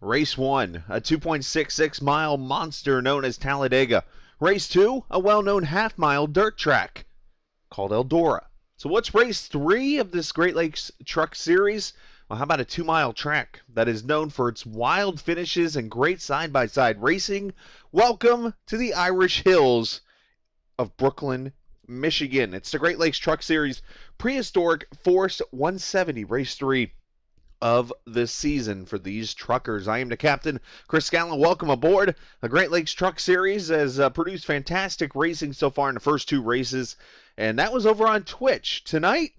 Race 1, a 2.66-mile monster known as Talladega. Race 2, a well-known half-mile dirt track called Eldora. So what's race 3 of this Great Lakes Truck Series? Well, how about a 2-mile track that is known for its wild finishes and great side-by-side racing? Welcome to the Irish Hills of Brooklyn, Michigan. It's the Great Lakes Truck Series Prehistoric Force 170, race 3 of this season for these truckers. I am the captain, Chris Scallon. Welcome aboard. The Great Lakes Truck Series has produced fantastic racing so far in the first 2 races, and that was over on Twitch. Tonight,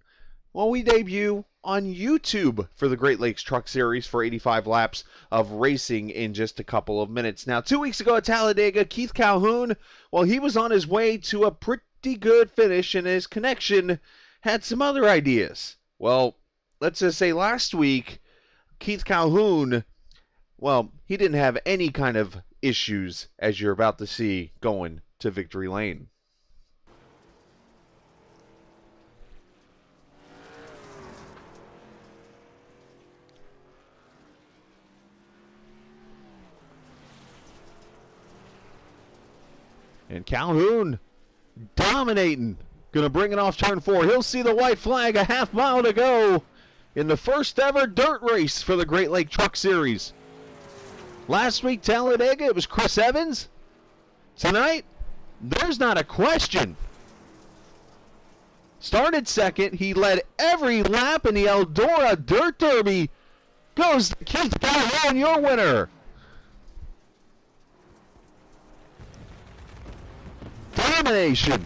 well, we debut on YouTube for the Great Lakes Truck Series for 85 laps of racing in just a couple of minutes. Now, 2 weeks ago at Talladega, Keith Calhoun, well, he was on his way to a pretty good finish, and his connection had some other ideas. Well, let's just say last week, Keith Calhoun, well, he didn't have any kind of issues, as you're about to see, going to victory lane. And Calhoun dominating. Going to bring it off turn 4. He'll see the white flag, a half mile to go in the first ever dirt race for the Great Lake Truck Series. Last week, Talladega, it was Chris Evans. Tonight, there's not a question. Started second. He led every lap in the Eldora Dirt Derby. Goes to Keith Calhoun, your winner. Domination.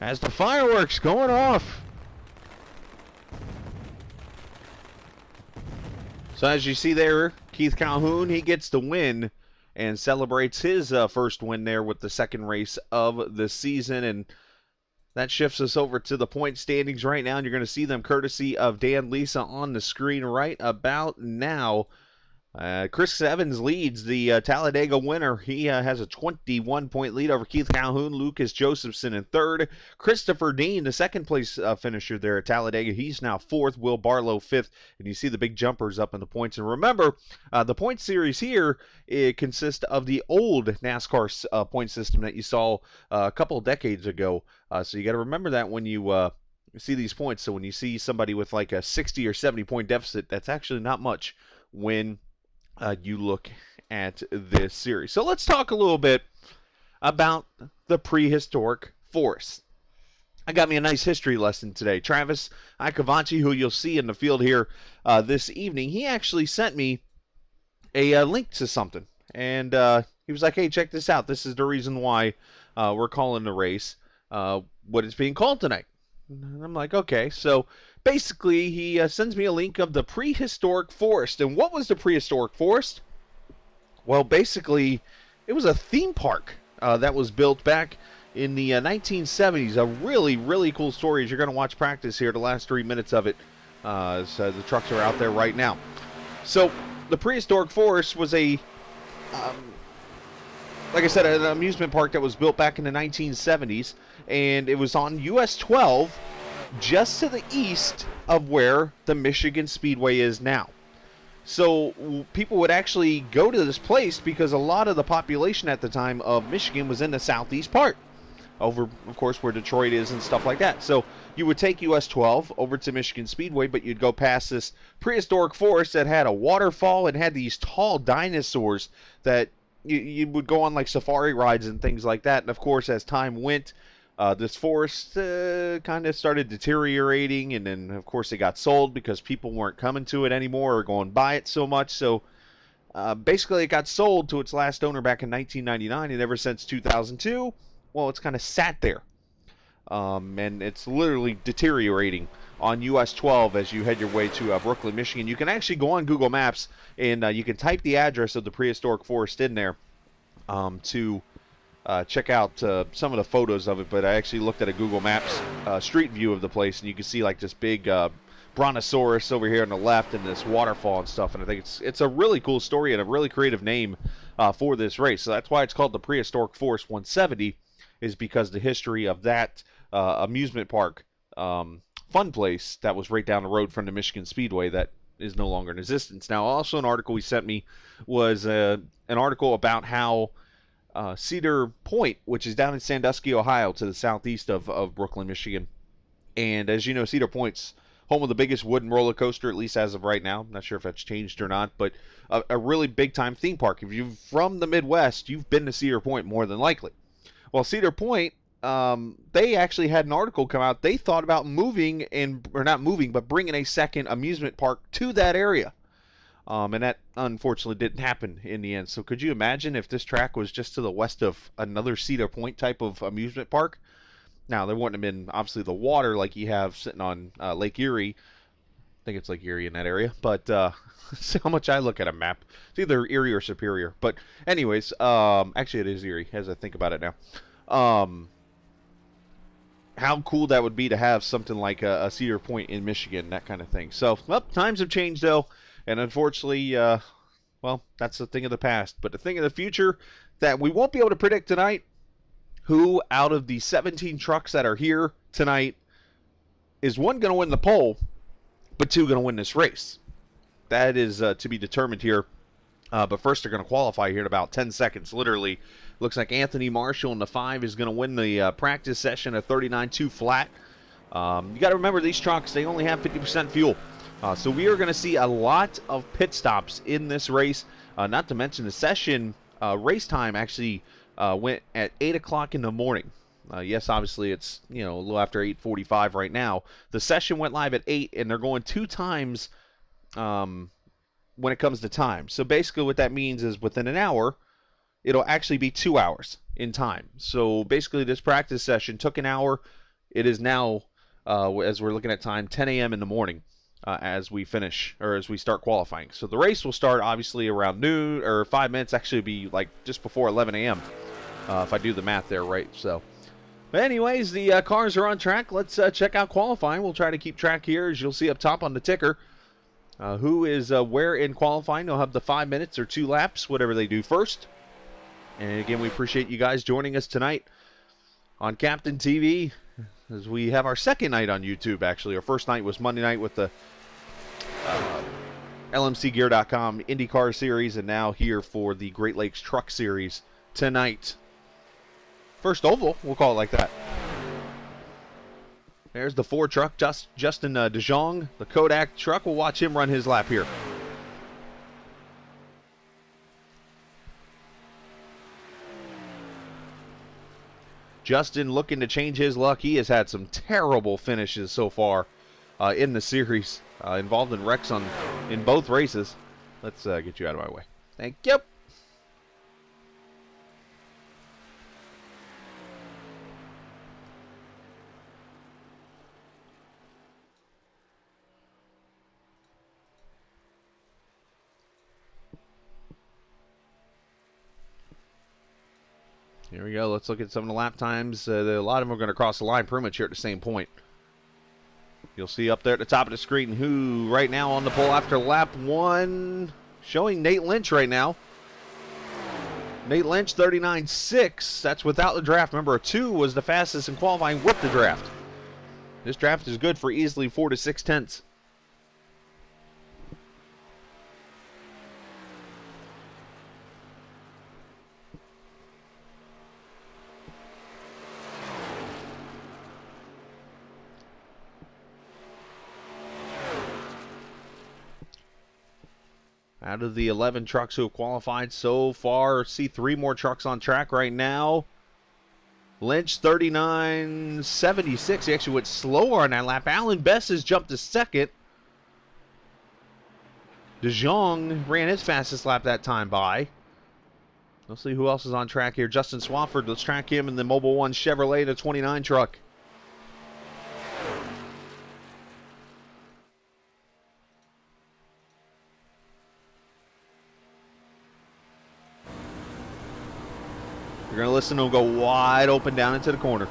As the fireworks going off. So as you see there, Keith Calhoun, he gets the win and celebrates his first win there with the second race of the season. And that shifts us over to the point standings right now. And you're going to see them courtesy of Dan Lisa on the screen right about now. Chris Evans leads the Talladega winner. He has a 21-point lead over Keith Calhoun. Lucas Josephson in third. Christopher Dean, the second place finisher there at Talladega. He's now fourth. Will Barlow fifth. And you see the big jumpers up in the points. And remember, the point series here, it consists of the old NASCAR point system that you saw a couple of decades ago. So you got to remember that when you see these points. So when you see somebody with like a 60 or 70 point deficit, that's actually not much when you look at this series. So let's talk a little bit about the prehistoric force. I got me a nice history lesson today. Travis Icovanci, who you'll see in the field here this evening, he actually sent me a link to something. And he was like, hey, check this out. This is the reason why we're calling the race what it's being called tonight. And I'm like, okay. So basically, he sends me a link of the prehistoric forest. And what was the prehistoric forest? Well, basically, it was a theme park that was built back in the 1970s. A really, really cool story as you're going to watch practice here, the last 3 minutes of it. So the trucks are out there right now. So the prehistoric forest was like I said, an amusement park that was built back in the 1970s. And it was on US 12, just to the east of where the Michigan Speedway is now. So people would actually go to this place because a lot of the population at the time of Michigan was in the southeast part, over, of course, where Detroit is and stuff like that. So you would take US 12 over to Michigan Speedway, but you'd go past this prehistoric forest that had a waterfall and had these tall dinosaurs that you would go on like safari rides and things like that. And of course, as time went, this forest kind of started deteriorating, and then of course it got sold because people weren't coming to it anymore or going by it so much. So basically it got sold to its last owner back in 1999, and ever since 2002, well, it's kind of sat there. And it's literally deteriorating on US 12 as you head your way to Brooklyn, Michigan. You can actually go on Google Maps and you can type the address of the prehistoric forest in there to check out some of the photos of it. But I actually looked at a Google Maps street view of the place, and you can see like this big brontosaurus over here on the left and this waterfall and stuff. And I think it's a really cool story and a really creative name for this race. So that's why it's called the Prehistoric Forest 170, is because the history of that amusement park fun place that was right down the road from the Michigan Speedway that is no longer in existence. Now, also an article he sent me was an article about how Cedar Point, which is down in Sandusky, Ohio, to the southeast of Brooklyn, Michigan. And as you know, Cedar Point's home of the biggest wooden roller coaster, at least as of right now. I'm not sure if that's changed or not, but a really big-time theme park. If you're from the Midwest, you've been to Cedar Point more than likely. Well, Cedar Point, they actually had an article come out. They thought about moving, or not moving, but bringing a second amusement park to that area. And that unfortunately didn't happen in the end. So could you imagine if this track was just to the west of another Cedar Point type of amusement park? Now, there wouldn't have been, obviously, the water like you have sitting on Lake Erie. I think it's Lake Erie in that area. But see how much I look at a map. It's either Erie or Superior. But anyways, actually it is Erie as I think about it now. How cool that would be to have something like a Cedar Point in Michigan, that kind of thing. So, well, times have changed, though. And unfortunately, well, that's the thing of the past. But the thing of the future that we won't be able to predict tonight, who out of the 17 trucks that are here tonight is one going to win the pole, but two going to win this race. That is to be determined here. But first, they're going to qualify here in about 10 seconds. Literally, looks like Anthony Marshall in the 5 is going to win the practice session at 39.2 flat. You got to remember, these trucks, they only have 50% fuel. So we are going to see a lot of pit stops in this race. Not to mention the session race time actually went at 8 o'clock in the morning. Yes, obviously it's a little after 8:45 right now. The session went live at 8, and they're going 2 times when it comes to time. So basically what that means is within an hour, it'll actually be 2 hours in time. So basically this practice session took an hour. It is now, as we're looking at time, 10 a.m. in the morning. As we finish, or as we start qualifying. So the race will start obviously around noon, or 5 minutes, actually be like just before 11 a.m. If I do the math there right. So, but anyways, the cars are on track. Let's check out qualifying. We'll try to keep track here, as you'll see up top on the ticker. Who is where in qualifying. They'll have the 5 minutes or 2 laps, whatever they do first. And again, we appreciate you guys joining us tonight on Captain TV, as we have our second night on YouTube, actually. Our first night was Monday night with the LMCgear.com IndyCar Series, and now here for the Great Lakes Truck Series tonight. First oval, we'll call it like that. There's the Ford truck, Justin DeJong, the Kodak truck. We'll watch him run his lap here. Justin looking to change his luck. He has had some terrible finishes so far in the series, involved in wrecks in both races. Let's get you out of my way. Thank you. Here we go. Let's look at some of the lap times. A lot of them are going to cross the line pretty much here at the same point. You'll see up there at the top of the screen who right now on the pole after lap 1, showing Nate Lynch right now. Nate Lynch 39.6. That's without the draft. Remember, a 2 was the fastest in qualifying with the draft. This draft is good for easily 4 to 6 tenths. Out of the 11 trucks who have qualified so far, see 3 more trucks on track right now. Lynch 39.76. He actually went slower on that lap. Alan Bess has jumped to second. DeJong ran his fastest lap that time by. Let's see who else is on track here. Justin Swafford, let's track him in the Mobil 1 Chevrolet, the 29 truck. You're going to listen to him go wide open down into the corner.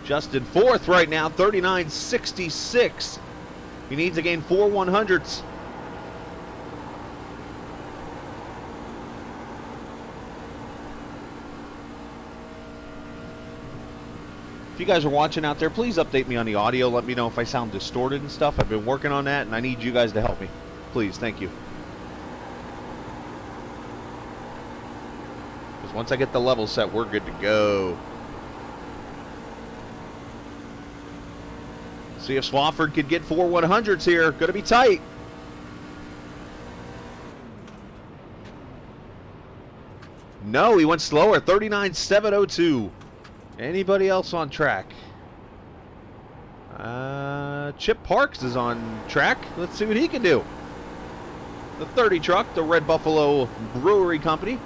Justin fourth right now, 39.66. He needs to gain 4 100s. If you guys are watching out there, please update me on the audio. Let me know if I sound distorted and stuff. I've been working on that, and I need you guys to help me. Please, thank you. Because once I get the level set, we're good to go. See if Swafford could get 4 100s here. Going to be tight. No, he went slower. 39.702. Anybody else on track? Chip Parks is on track. Let's see what he can do. The 30 truck, the Red Buffalo Brewery Company.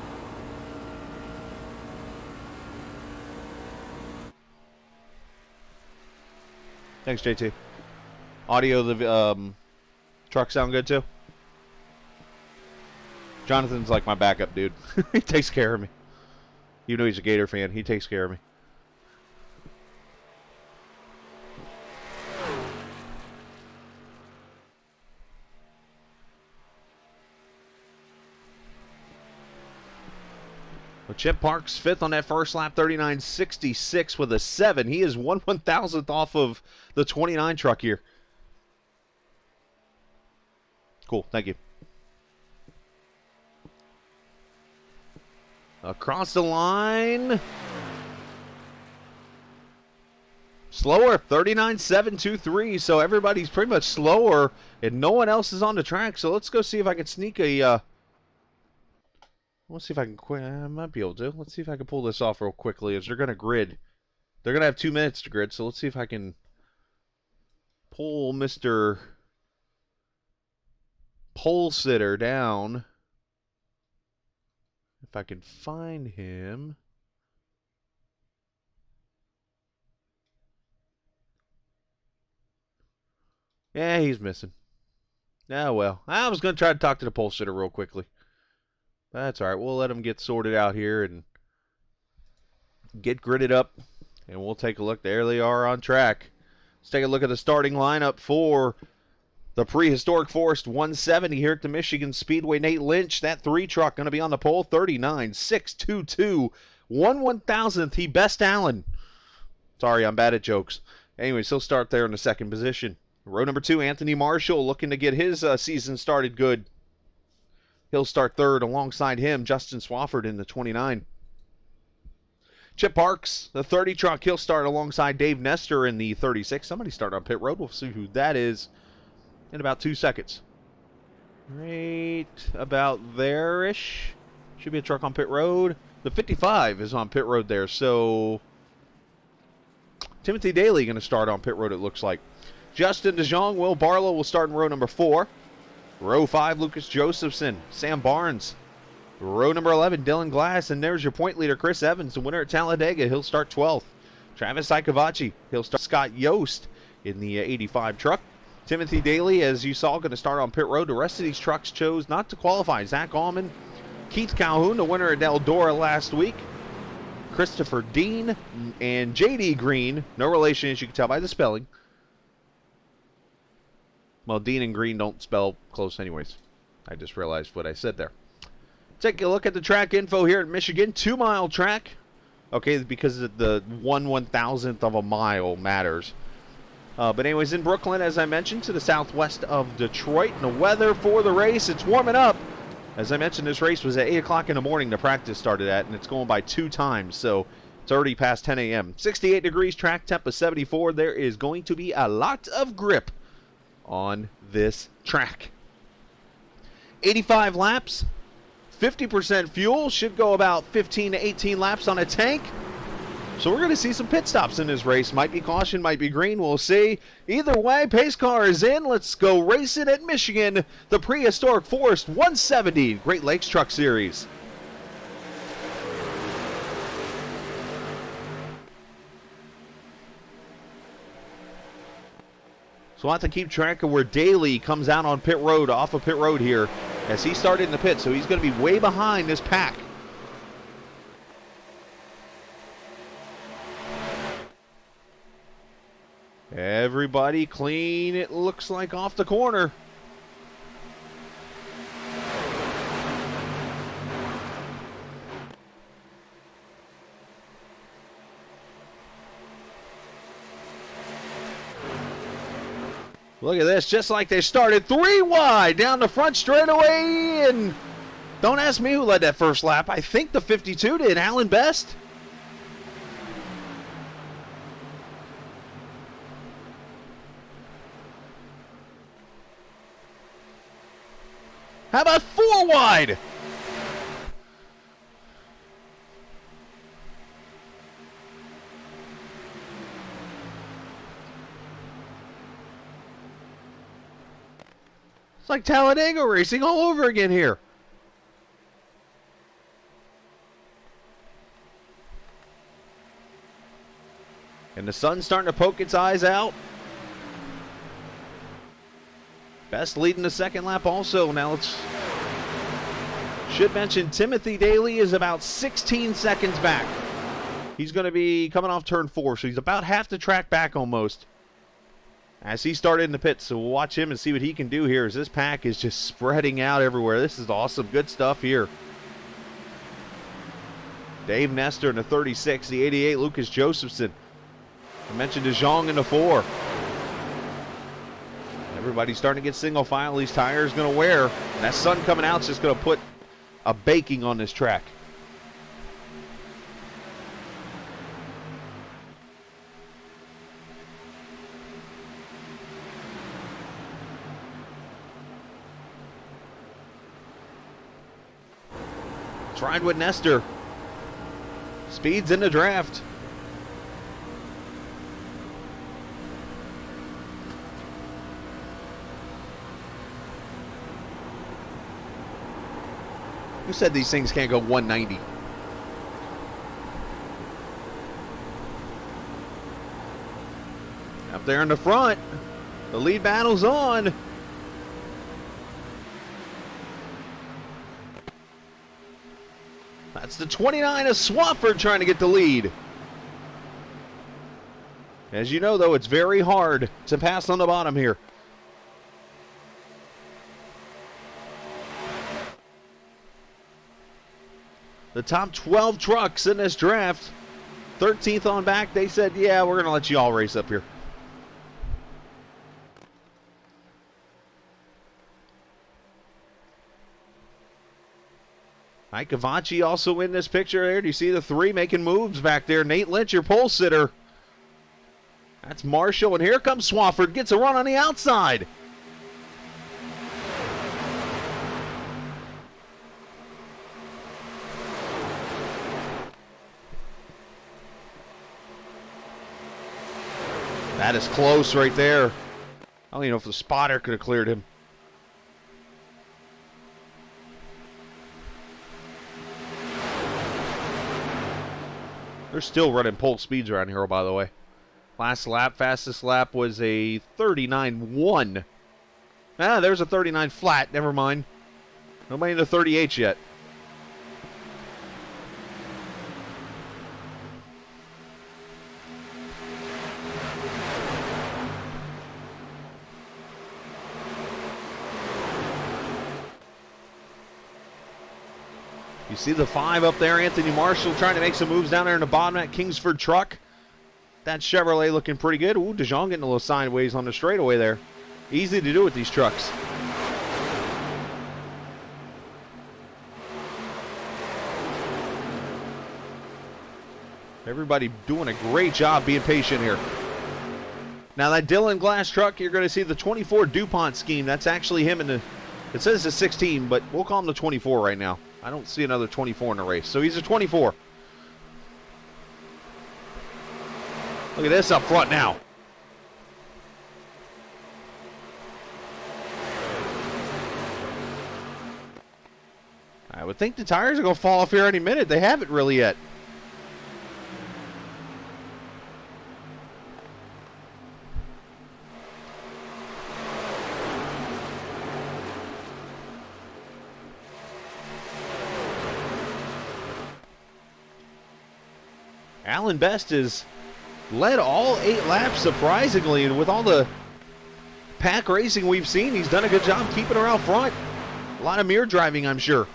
Thanks, JT. Audio, the truck sound good too? Jonathan's like my backup dude. He takes care of me. You know he's a Gator fan. He takes care of me. Well, Chip Parks, 5th on that first lap, 39.66 with a 7. He is 1/1000th off of the 29 truck here. Cool, thank you. Across the line. Slower, 39.723. So everybody's pretty much slower, and no one else is on the track. So let's go see if I can sneak a... let's see if I can... I might be able to. Let's see if I can pull this off real quickly, as they're going to grid. They're going to have 2 minutes to grid, so let's see if I can pull Mr. Pole Sitter down. If I can find him. Yeah, he's missing. Oh, well. I was going to try to talk to the pole sitter real quickly. That's all right. We'll let him get sorted out here and get gridded up. And we'll take a look. There they are on track. Let's take a look at the starting lineup for the Prehistoric Forest 170 here at the Michigan Speedway. Nate Lynch, that 3 truck, going to be on the pole. 39.622. 1/1000th. He best Allen. Sorry, I'm bad at jokes. Anyways, he'll start there in the 2nd position. Row number 2, Anthony Marshall, looking to get his season started good. He'll start 3rd. Alongside him, Justin Swafford in the 29. Chip Parks, the 30 truck, he'll start alongside Dave Nestor in the 36. Somebody start on pit road. We'll see who that is in about 2 seconds. Right about there-ish. Should be a truck on pit road. The 55 is on pit road there, so Timothy Daly going to start on pit road, it looks like. Justin DeJong, Will Barlow will start in row number 4. Row 5, Lucas Josephson, Sam Barnes. Row number 11, Dylan Glass, and there's your point leader, Chris Evans, the winner at Talladega. He'll start 12th. Travis Ikavachi, he'll start. Scott Yost in the 85 truck. Timothy Daly, as you saw, going to start on pit road. The rest of these trucks chose not to qualify. Zach Allman, Keith Calhoun, the winner at Eldora last week. Christopher Dean and J.D. Green, no relation as you can tell by the spelling. Well, Dean and Green don't spell close anyways. I just realized what I said there. Take a look at the track info here at Michigan. 2-mile track. Okay, because the 1/1000th of a mile matters. But anyways, in Brooklyn, as I mentioned, to the southwest of Detroit. And the weather for the race, it's warming up. As I mentioned, this race was at 8 o'clock in the morning. The practice started at, and it's going by 2 times. So it's already past 10 a.m. 68 degrees, track temp of 74. There is going to be a lot of grip on this track. 85 laps. 50% fuel, should go about 15 to 18 laps on a tank. So we're going to see some pit stops in this race. Might be caution, might be green, we'll see. Either way, pace car is in. Let's go race it at Michigan, the Prehistoric Forest 170 Great Lakes Truck Series. So we'll have to keep track of where Daly comes out on pit road, off of pit road here, as he started in the pit, so he's going to be way behind this pack. Everybody clean, it looks like, off the corner. Look at this, just like they started, 3 wide down the front straightaway, and don't ask me who led that first lap. I think the 52 did, Alan Best. How about 4 wide? It's like Talladega racing all over again here. And the sun's starting to poke its eyes out. Best leading the second lap also. Now should mention Timothy Daly is about 16 seconds back. He's going to be coming off turn 4, so he's about half the track back almost. As he started in the pits, so we'll watch him and see what he can do here as this pack is just spreading out everywhere. This is awesome. Good stuff here. Dave Nestor in the 36, the 88, Lucas Josephson. I mentioned DeJong in the 4. Everybody's starting to get single file. These tires going to wear. And that sun coming out is just going to put a baking on this track. Let's ride with Nestor. Speed's in the draft. Who said these things can't go 190? Up there in the front, the lead battle's on. That's the 29 of Swafford trying to get the lead. As you know, though, it's very hard to pass on the bottom here. The top 12 trucks in this draft, 13th on back, they said, yeah, we're going to let you all race up here. Mike Cavacci also in this picture there. Do you see the 3 making moves back there? Nate Lynch, your pole sitter. That's Marshall, and here comes Swafford. Gets a run on the outside. That is close right there. I don't even know if the spotter could have cleared him. They're still running pole speeds around here, by the way. Last lap, fastest lap was a 39.1. Ah, there's a 39 flat. Never mind. Nobody in the 38 yet. You see the 5 up there, Anthony Marshall trying to make some moves down there in the bottom at Kingsford truck. That Chevrolet looking pretty good. Ooh, DeJong getting a little sideways on the straightaway there. Easy to do with these trucks. Everybody doing a great job being patient here. Now that Dylan Glass truck, you're going to see the 24 DuPont scheme. That's actually him in the, it says it's a 16, but we'll call him the 24 right now. I don't see another 24 in the race. So he's a 24. Look at this up front now. I would think the tires are going to fall off here any minute. They haven't really yet. Alan Best has led all 8 laps surprisingly, and with all the pack racing we've seen, he's done a good job keeping her out front. A lot of mirror driving, I'm sure.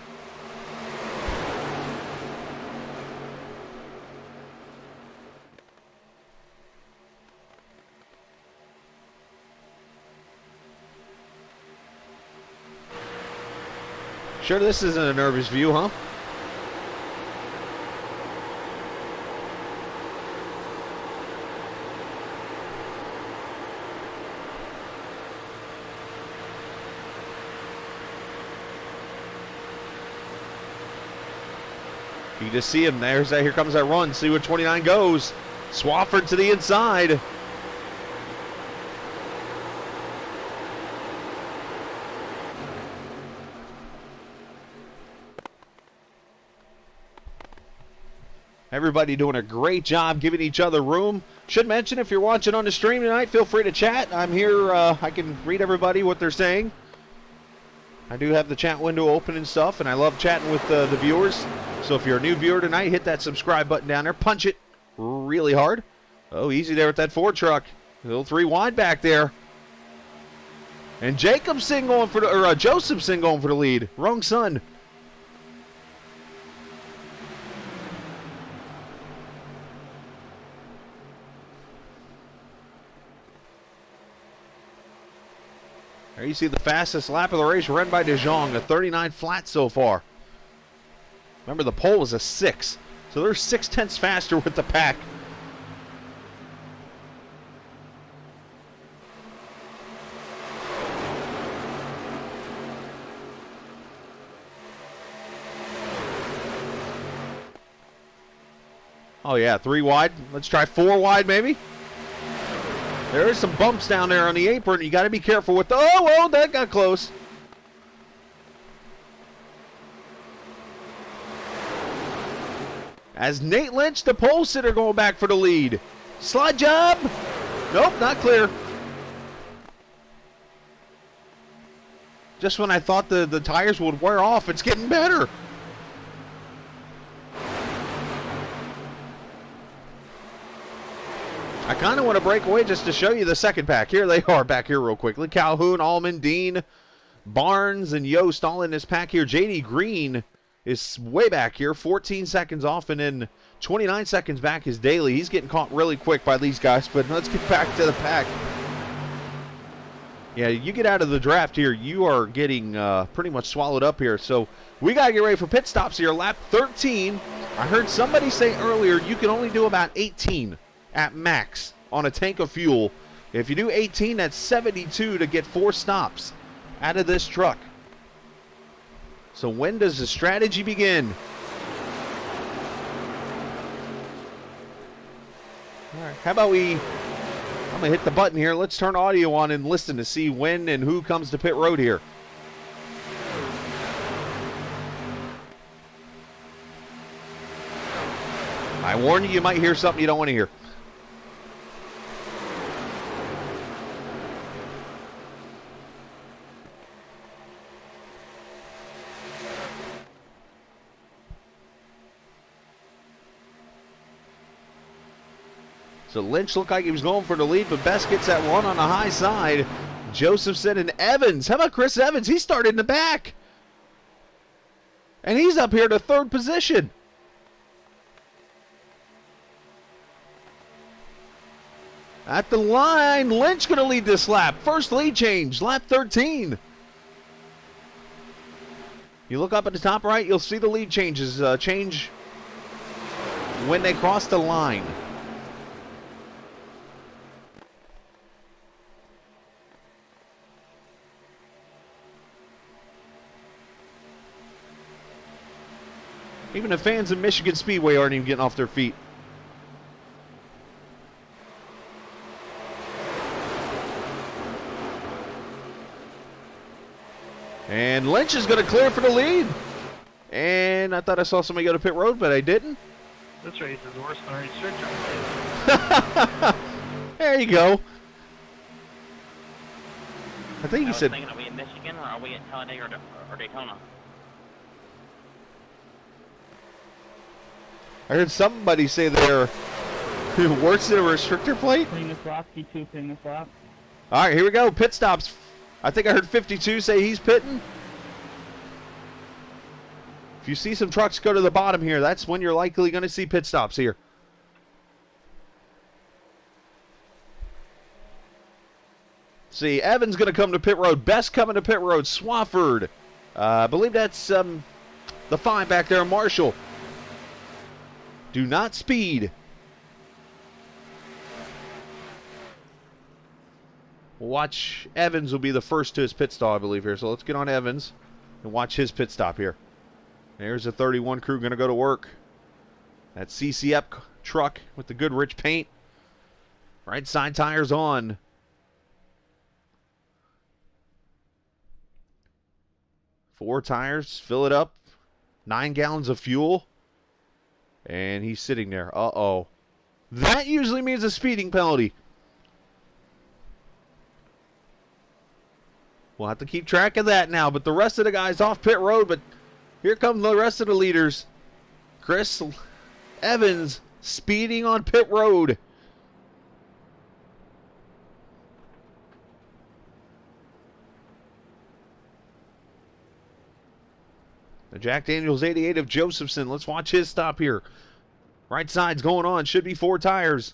Sure this isn't a nervous view, huh? You just see him. Here comes that run. See where 29 goes. Swafford to the inside. Everybody doing a great job giving each other room. Should mention, if you're watching on the stream tonight, feel free to chat. I'm here. I can read everybody what they're saying. I do have the chat window open and stuff, and I love chatting with the viewers. So if you're a new viewer tonight, hit that subscribe button down there. Punch it really hard. Oh, easy there with that Ford truck. A little 3 wide back there. And Jacobson going for the, or Josephson going for the lead. Wrong son. There you see the fastest lap of the race run by De Jong, a 39 flat so far. Remember, the pole was a 6, so they're 0.6 faster with the pack. Oh yeah, 3 wide. Let's try 4 wide maybe. There is some bumps down there on the apron. You got to be careful with the... Oh, well, that got close. As Nate Lynch, the pole sitter, going back for the lead. Slide job. Nope, not clear. Just when I thought the tires would wear off, it's getting better. I kind of want to break away just to show you the second pack. Here they are back here real quickly. Calhoun, Allman, Dean, Barnes, and Yost all in this pack here. J.D. Green is way back here, 14 seconds off, and then 29 seconds back is Daly. He's getting caught really quick by these guys, but let's get back to the pack. Yeah, you get out of the draft here, you are getting pretty much swallowed up here. So we got to get ready for pit stops here. Lap 13. I heard somebody say earlier you can only do about 18 at max on a tank of fuel. If you do 18, that's 72 to get 4 stops out of this truck. So when does the strategy begin? All right, how about I'm gonna hit the button here. Let's turn audio on and listen to see when and who comes to pit road here. I warn you, you might hear something you don't want to hear. So Lynch looked like he was going for the lead, but Best gets that one on the high side. Josephson and Evans. How about Chris Evans? He started in the back. And he's up here to 3rd position. At the line, Lynch going to lead this lap. First lead change, lap 13. You look up at the top right, you'll see the lead changes change when they cross the line. Even the fans of Michigan Speedway aren't even getting off their feet. And Lynch is going to clear for the lead. And I thought I saw somebody go to pit road, but I didn't. This race is worse than a restriction race. There you go. I think he said... Thinking, are we in Michigan or are we at Talladega or Daytona? I heard somebody say they're worse than a restrictor plate. Clean this lap, P2, clean this lap. All right, here we go. Pit stops. I think I heard 52 say he's pitting. If you see some trucks go to the bottom here, that's when you're likely going to see pit stops here. See, Evans going to come to pit road. Best coming to pit road. Swafford I believe that's the 5 back there, Marshall. Do not speed. Watch Evans will be the first to his pit stop, I believe, here. So let's get on Evans and watch his pit stop here. There's the 31 crew going to go to work. That CCF truck with the good rich paint. Right side tires on. Four tires, fill it up. 9 gallons of fuel. And he's sitting there. Uh-oh. That usually means a speeding penalty. We'll have to keep track of that now. But the rest of the guys off pit road. But here come the rest of the leaders. Chris Evans speeding on pit road. The Jack Daniels 88 of Josephson. Let's watch his stop here. Right side's going on. Should be 4 tires.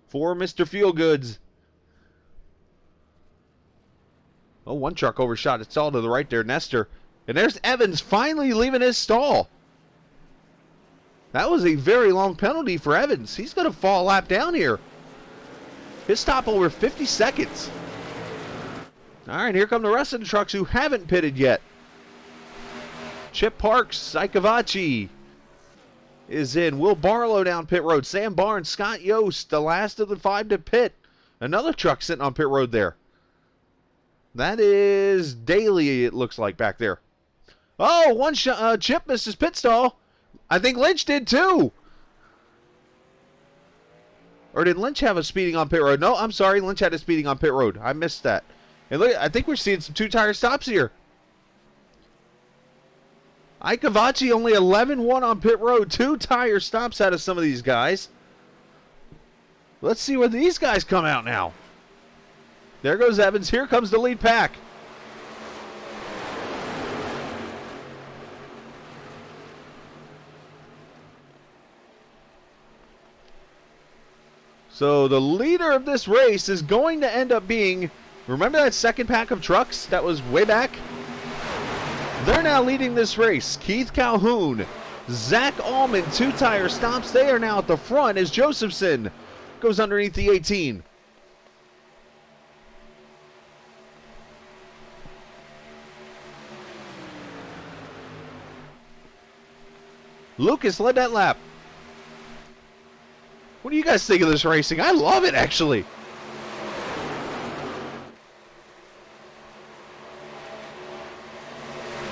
For Mr. Feelgoods. Oh, one truck overshot. It's all to the right there, Nestor. And there's Evans finally leaving his stall. That was a very long penalty for Evans. He's going to fall a lap down here. His stop over 50 seconds. All right, here come the rest of the trucks who haven't pitted yet. Chip Parks, Saikavachi is in. Will Barlow down pit road. Sam Barnes, Scott Yost, the last of the 5 to pit. Another truck sitting on pit road there. That is Daly, it looks like, back there. Oh, one Chip missed his pit stall. I think Lynch did too. Or did Lynch have a speeding on pit road? No, I'm sorry. Lynch had a speeding on pit road. I missed that. And look, I think we're seeing some 2-tire stops here. Ikavachi only 11-1 on pit road. 2-tire stops out of some of these guys. Let's see where these guys come out now. There goes Evans. Here comes the lead pack. So the leader of this race is going to end up being, remember that second pack of trucks that was way back? They're now leading this race. Keith Calhoun, Zach Allman, 2-tire stops. They are now at the front as Josephson goes underneath the 18. Lucas led that lap. What do you guys think of this racing? I love it, actually.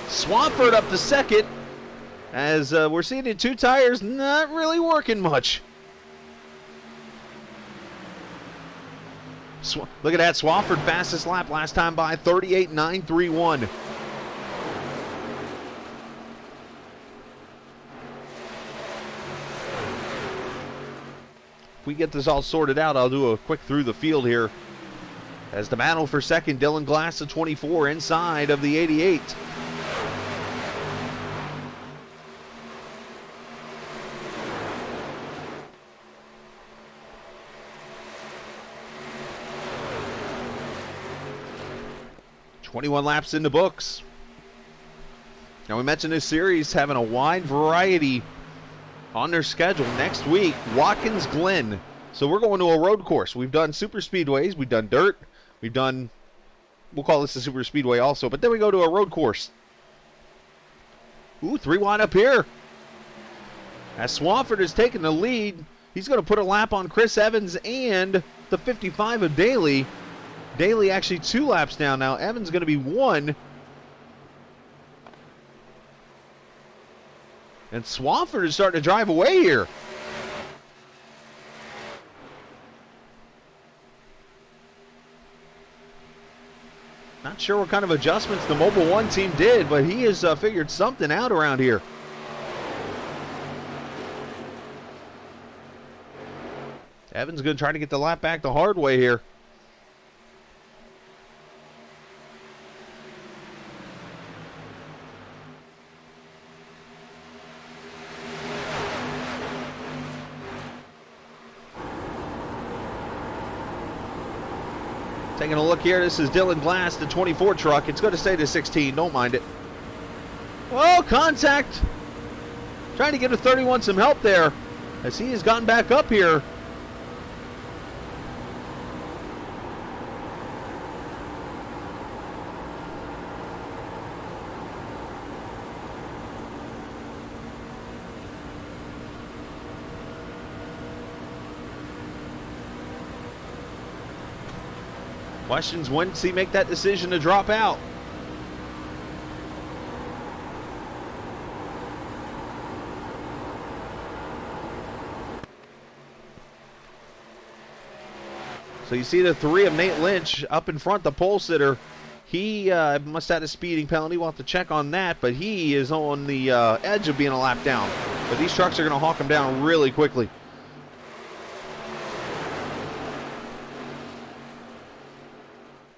Swampford up to second, as we're seeing in 2 tires, not really working much. Look at that, Swampford fastest lap last time by, 38.931. If we get this all sorted out, I'll do a quick through the field here. As the battle for second, Dylan Glass at 24 inside of the 88. "21 laps in the books." Now, we mentioned this series having a wide variety on their schedule. Next week, Watkins Glen. So we're going to a road course. We've done super speedways. We've done dirt. We've done, we'll call this a super speedway also. But then we go to a road course. Ooh, 3 wide up here. As Swampford is taking the lead, he's going to put a lap on Chris Evans and the 55 of Daly. Daly actually 2 laps down now. Evans going to be 1. And Swampford is starting to drive away here. Not sure what kind of adjustments the Mobile One team did, but he has figured something out around here. Evans going to try to get the lap back the hard way here. Taking a look here, this is Dylan Glass, the 24 truck. It's going to say the 16, don't mind it. Oh, contact! Trying to get a 31 some help there, as he has gotten back up here. Questions, when does he make that decision to drop out? So you see the 3 of Nate Lynch up in front, the pole sitter. He must have a speeding penalty. We'll have to check on that, but he is on the edge of being a lap down. But these trucks are going to hawk him down really quickly.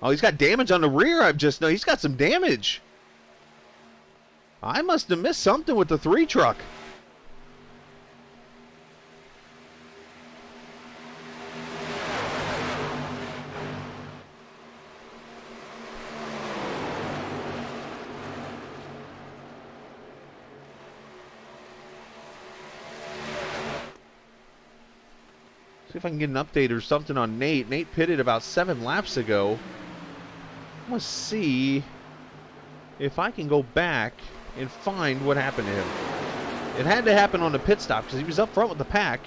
Oh, he's got damage on the rear. I've just know he's got some damage. I must have missed something with the 3 truck. See if I can get an update or something on Nate. Nate pitted about 7 laps ago. Let's see if I can go back and find what happened to him. It had to happen on the pit stop because he was up front with the pack.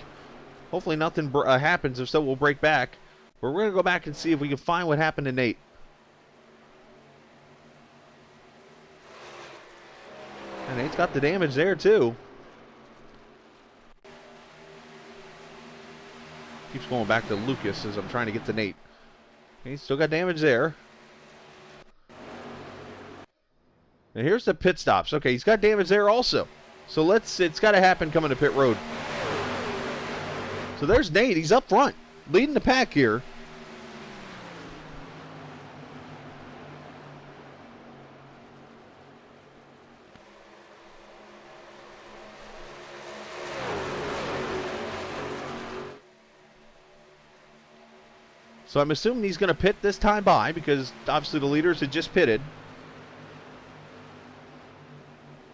Hopefully nothing happens. If so, we'll break back. But we're going to go back and see if we can find what happened to Nate. And Nate's got the damage there too. Keeps going back to Lucas as I'm trying to get to Nate. He's still got damage there. And here's the pit stops. Okay, he's got damage there also. So it's got to happen coming to pit road. So there's Nate. He's up front, leading the pack here. So I'm assuming he's going to pit this time by because obviously the leaders had just pitted.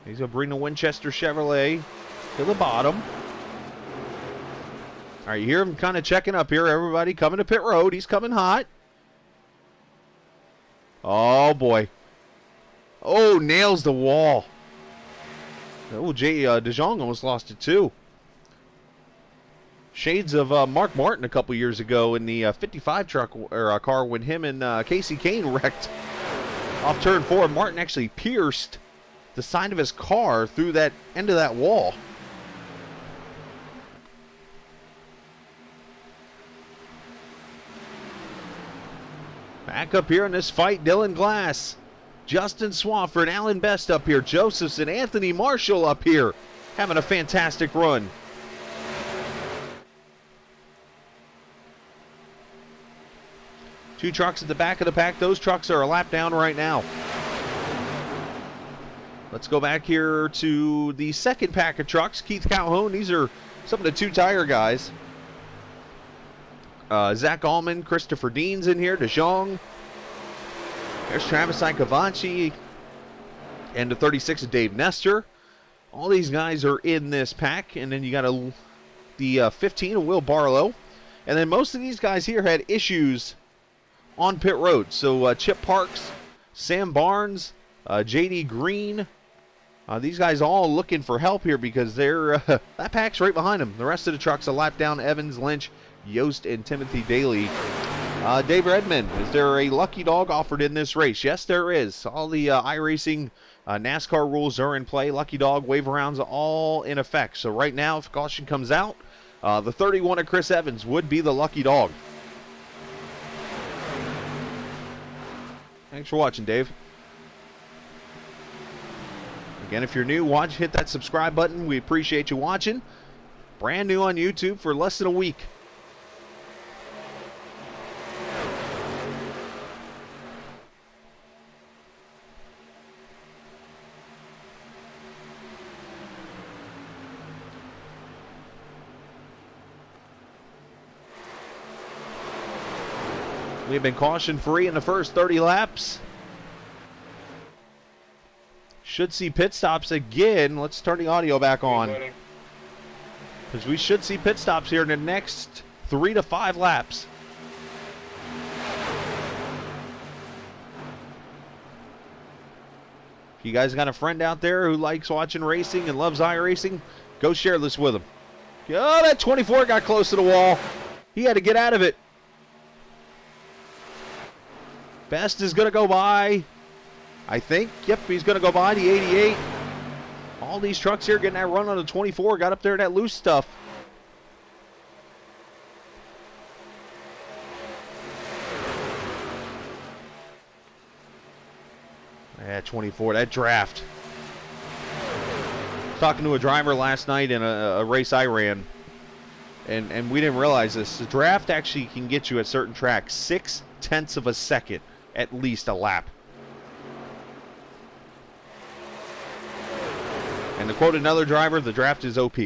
He's going to bring the Winchester Chevrolet to the bottom. All right, you hear him kind of checking up here. Everybody coming to pit road. He's coming hot. Oh, boy. Oh, nails the wall. Oh, DeJong almost lost it, too. Shades of Mark Martin a couple years ago in the 55 truck or car when him and Casey Kane wrecked off turn 4. Martin actually pierced the side of his car through that end of that wall. Back up here in this fight, Dylan Glass, Justin Swafford, Alan Best up here, Josephson, Anthony Marshall up here, having a fantastic run. Two trucks at the back of the pack. Those trucks are a lap down right now. Let's go back here to the second pack of trucks. Keith Calhoun. These are some of the 2-tire guys. Zach Allman, Christopher Dean's in here. DeJong. There's Travis Icavaci. And the 36 of Dave Nestor. All these guys are in this pack. And then you got the 15 of Will Barlow. And then most of these guys here had issues on pit road. So Chip Parks, Sam Barnes, JD Green. These guys all looking for help here because they're that pack's right behind them. The rest of the trucks a lap down. Evans, Lynch, Yost, and Timothy Daly. Dave Redmond, is there a lucky dog offered in this race? Yes, there is. All the iRacing NASCAR rules are in play. Lucky dog wave arounds all in effect. So right now, if caution comes out, the 31 of Chris Evans would be the lucky dog. Thanks for watching, Dave. Again, if you're new, hit that subscribe button. We appreciate you watching. Brand new on YouTube for less than a week. We've been caution-free in the first 30 laps. Should see pit stops again. Let's turn the audio back on, because we should see pit stops here in the next 3 to 5 laps. If you guys got a friend out there who likes watching racing and loves iRacing, go share this with them. Oh, that 24 got close to the wall. He had to get out of it. Best is going to go by, I think. Yep, he's going to go by the 88. All these trucks here getting that run on the 24. Got up there in that loose stuff. Yeah, 24, that draft. Talking to a driver last night in a race I ran, and we didn't realize this. The draft actually can get you at certain tracks 0.6 of a second, at least a lap. And to quote another driver, the draft is OP,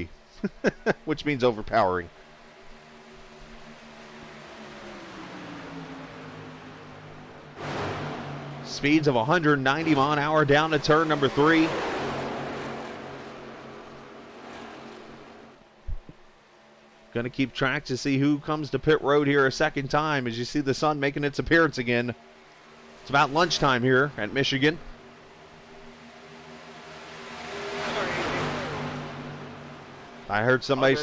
which means overpowering. Speeds of 190 mile an hour down to turn number 3. Going to keep track to see who comes to pit road here a second time as you see the sun making its appearance again. It's about lunchtime here at Michigan. I heard somebody...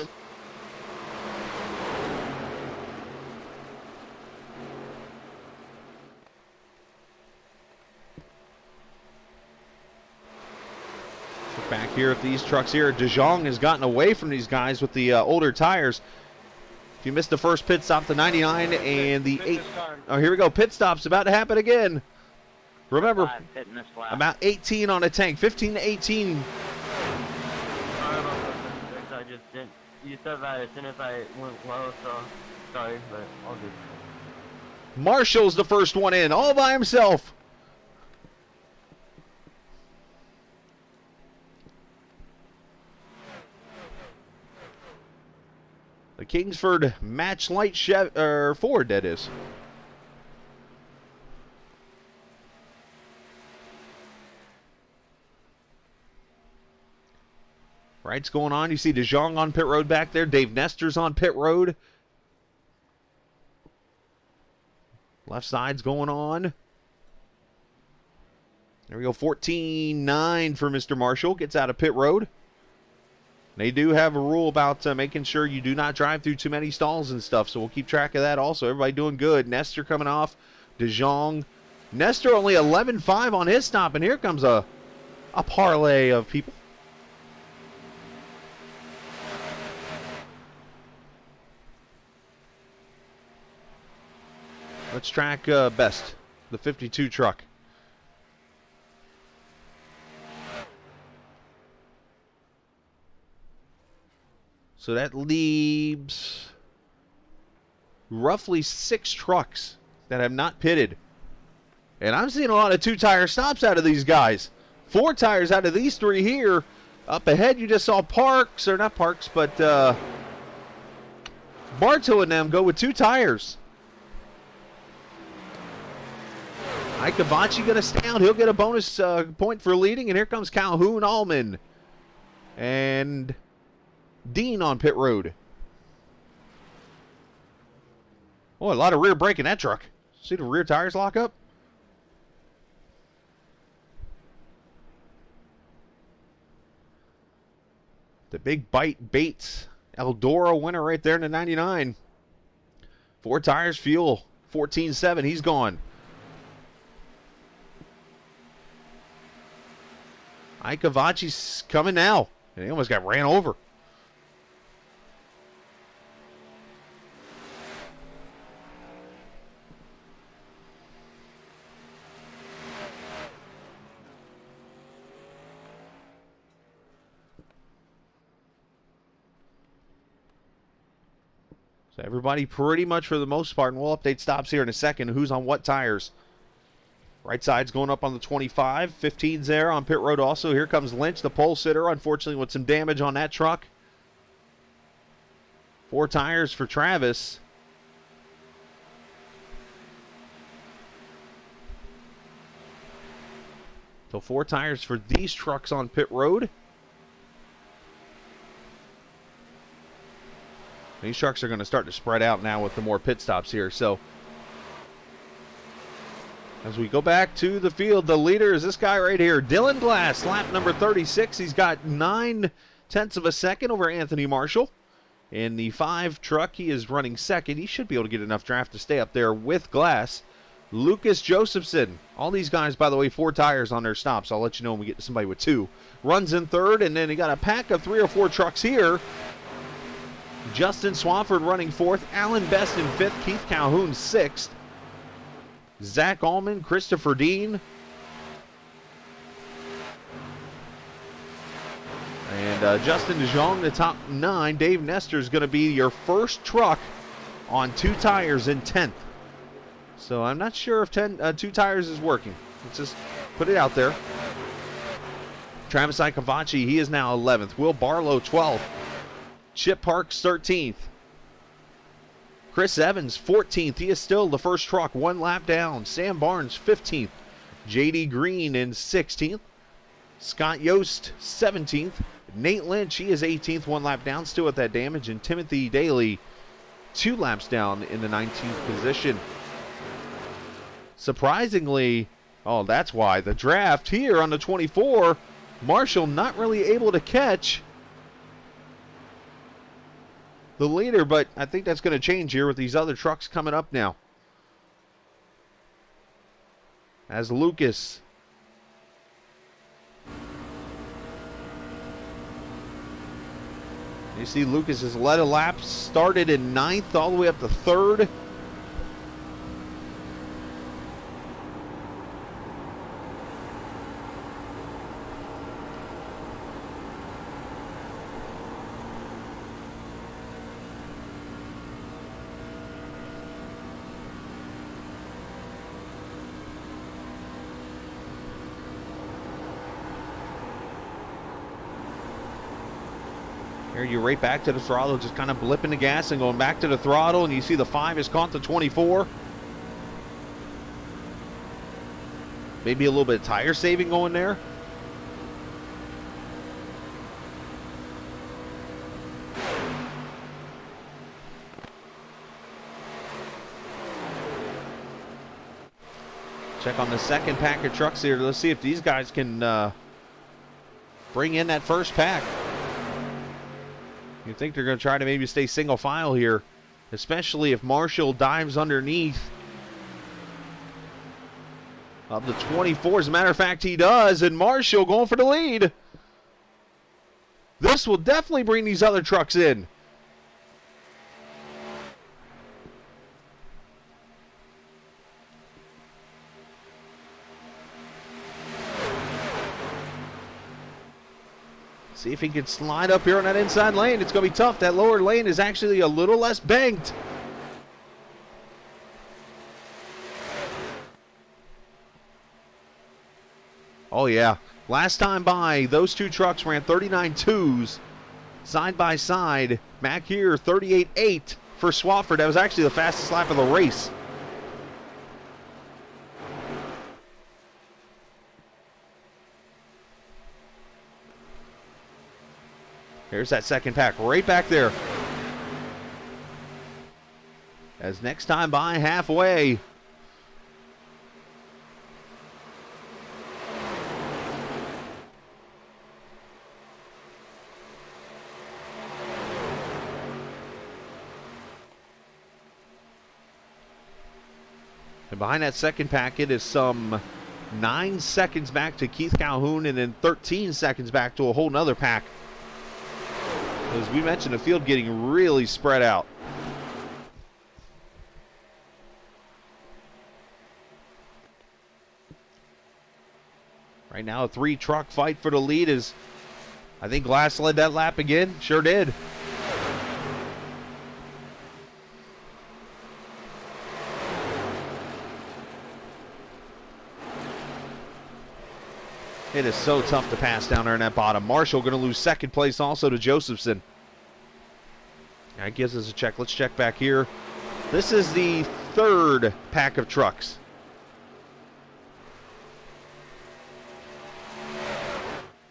Back here at these trucks here, De Jong has gotten away from these guys with the older tires. If you missed the first pit stop, the 99 and the 8. Oh, here we go. Pit stop's about to happen again. Remember, about 18 on a tank. 15 to 18. I just didn't. You said that as soon as I went low, so sorry, but all good. Marshall's the first one in, all by himself. The Kingsford Match Light Ford, that is. Right's going on. You see De Jong on pit road back there. Dave Nestor's on pit road. Left side's going on. There we go. 14.9 for Mr. Marshall. Gets out of pit road. They do have a rule about making sure you do not drive through too many stalls and stuff, so we'll keep track of that also. Everybody doing good. Nestor coming off. De Jong. Nestor only 11.5 on his stop, and here comes a parlay of people. Let's track Best, the 52 truck. So that leaves roughly 6 trucks that have not pitted. And I'm seeing a lot of 2-tire stops out of these guys. 4 tires out of these 3 here. Up ahead, you just saw Parks, or not Parks, but Bartow and them go with 2 tires. Ikevachi going to stay out. He'll get a bonus point for leading. And here comes Calhoun, Allman, and Dean on pit road. Oh, a lot of rear brake in that truck. See the rear tires lock up? The big bite Bates Eldora winner right there in the 99. 4 tires, fuel. 14.7. He's gone. Ikevachi's coming now. And he almost got ran over. So everybody pretty much for the most part, and we'll update stops here in a second, who's on what tires. Right side's going up on the 25. 15's there on pit road also. Here comes Lynch, the pole sitter, unfortunately with some damage on that truck. 4 tires for Travis. So 4 tires for these trucks on pit road. These trucks are going to start to spread out now with the more pit stops here. So as we go back to the field, the leader is this guy right here, Dylan Glass, lap number 36. He's got 9/10 of a second over Anthony Marshall. In the 5 truck, he is running second. He should be able to get enough draft to stay up there with Glass. Lucas Josephson. All these guys, by the way, 4 tires on their stops. I'll let you know when we get to somebody with 2. Runs in third, and then he got a pack of 3 or 4 trucks here. Justin Swafford running 4th. Alan Best in 5th. Keith Calhoun 6th. Zach Allman, Christopher Dean. And Justin DeJong, the top 9. Dave Nestor is going to be your first truck on 2 tires in 10th. So I'm not sure if 2 tires is working. Let's just put it out there. Travis Icavacci, he is now 11th. Will Barlow, 12th. Chip Parks, 13th. Chris Evans, 14th. He is still the first truck, 1 lap down. Sam Barnes, 15th. J.D. Green in 16th. Scott Yost, 17th. Nate Lynch, he is 18th, 1 lap down, still at that damage. And Timothy Daly, 2 laps down in the 19th position. Surprisingly, oh, that's why. The draft here on the 24, Marshall not really able to catch the leader, but I think that's going to change here with these other trucks coming up now. As Lucas you see Lucas has led a lap, started in 9th all the way up to 3rd. Here you right back to the throttle, just kind of blipping the gas and going back to the throttle, and you see the 5 has caught the 24. Maybe a little bit of tire saving going there. Check on the second pack of trucks here. Let's see if these guys can bring in that first pack. You think they're going to try to maybe stay single file here, especially if Marshall dives underneath of the 24. As a matter of fact, he does, and Marshall going for the lead. This will definitely bring these other trucks in. See if he can slide up here on that inside lane. It's going to be tough. That lower lane is actually a little less banked. Oh, yeah. Last time by, those 2 trucks ran 39.2s side by side. Back here, 38.8 for Swafford. That was actually the fastest lap of the race. Here's that second pack right back there. As next time by, halfway. And behind that second packet is some 9 seconds back to Keith Calhoun, and then 13 seconds back to a whole nother pack. As we mentioned, the field getting really spread out. Right now, a 3-truck fight for the lead is, I think Glass led that lap again. Sure did. It is so tough to pass down there in that bottom. Marshall going to lose second place also to Josephson. That gives us a check. Let's check back here. This is the 3rd pack of trucks.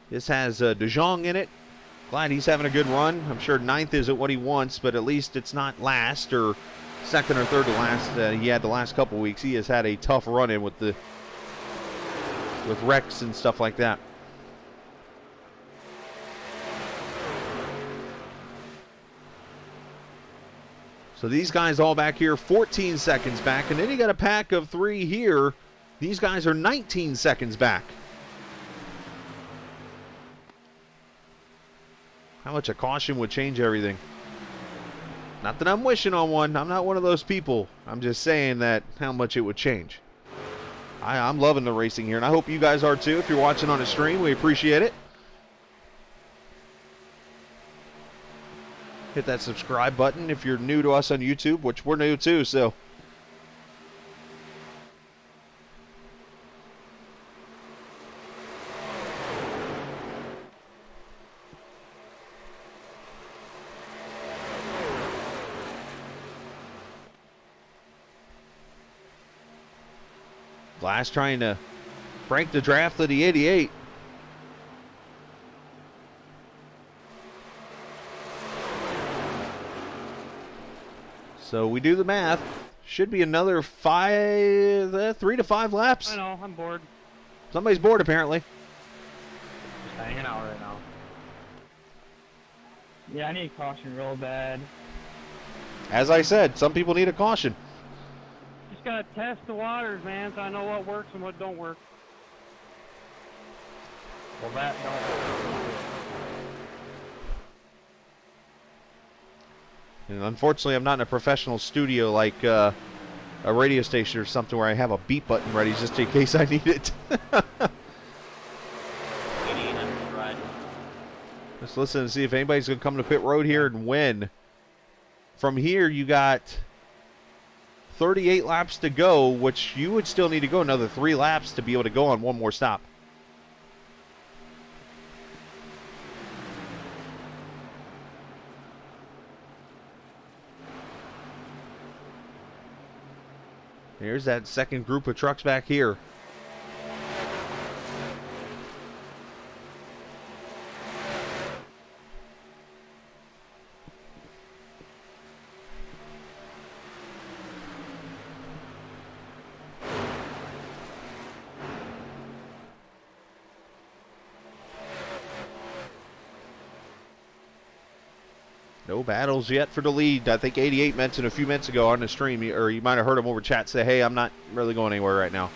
This has De Jong in it. Glad he's having a good run. I'm sure 9th isn't what he wants, but at least it's not last or second or third to last. He had the last couple weeks. He has had a tough run in with wrecks and stuff like that. So these guys all back here, 14 seconds back, and then you got a pack of 3 here. These guys are 19 seconds back. How much a caution would change everything? Not that I'm wishing on one. I'm not one of those people. I'm just saying that how much it would change. I'm loving the racing here, and I hope you guys are too. If you're watching on a stream, we appreciate it. Hit that subscribe button if you're new to us on YouTube, which we're new too, so. Glass trying to break the draft of the 88. So we do the math. Should be another 3 to 5 laps. I know, I'm bored. Somebody's bored apparently. Just hanging out right now. Yeah, I need caution real bad. As I said, some people need a caution. Just gotta test the waters, man, so I know what works and what don't work. Well, that don't. And unfortunately, I'm not in a professional studio like a radio station or something where I have a beep button ready just in case I need it. Let's listen and see if anybody's going to come to pit road here and win. From here, you got 38 laps to go, which you would still need to go another 3 laps to be able to go on one more stop. Here's that second group of trucks back here. No battles yet for the lead. I think 88 mentioned a few minutes ago on the stream, or you might have heard him over chat say, hey, I'm not really going anywhere right now.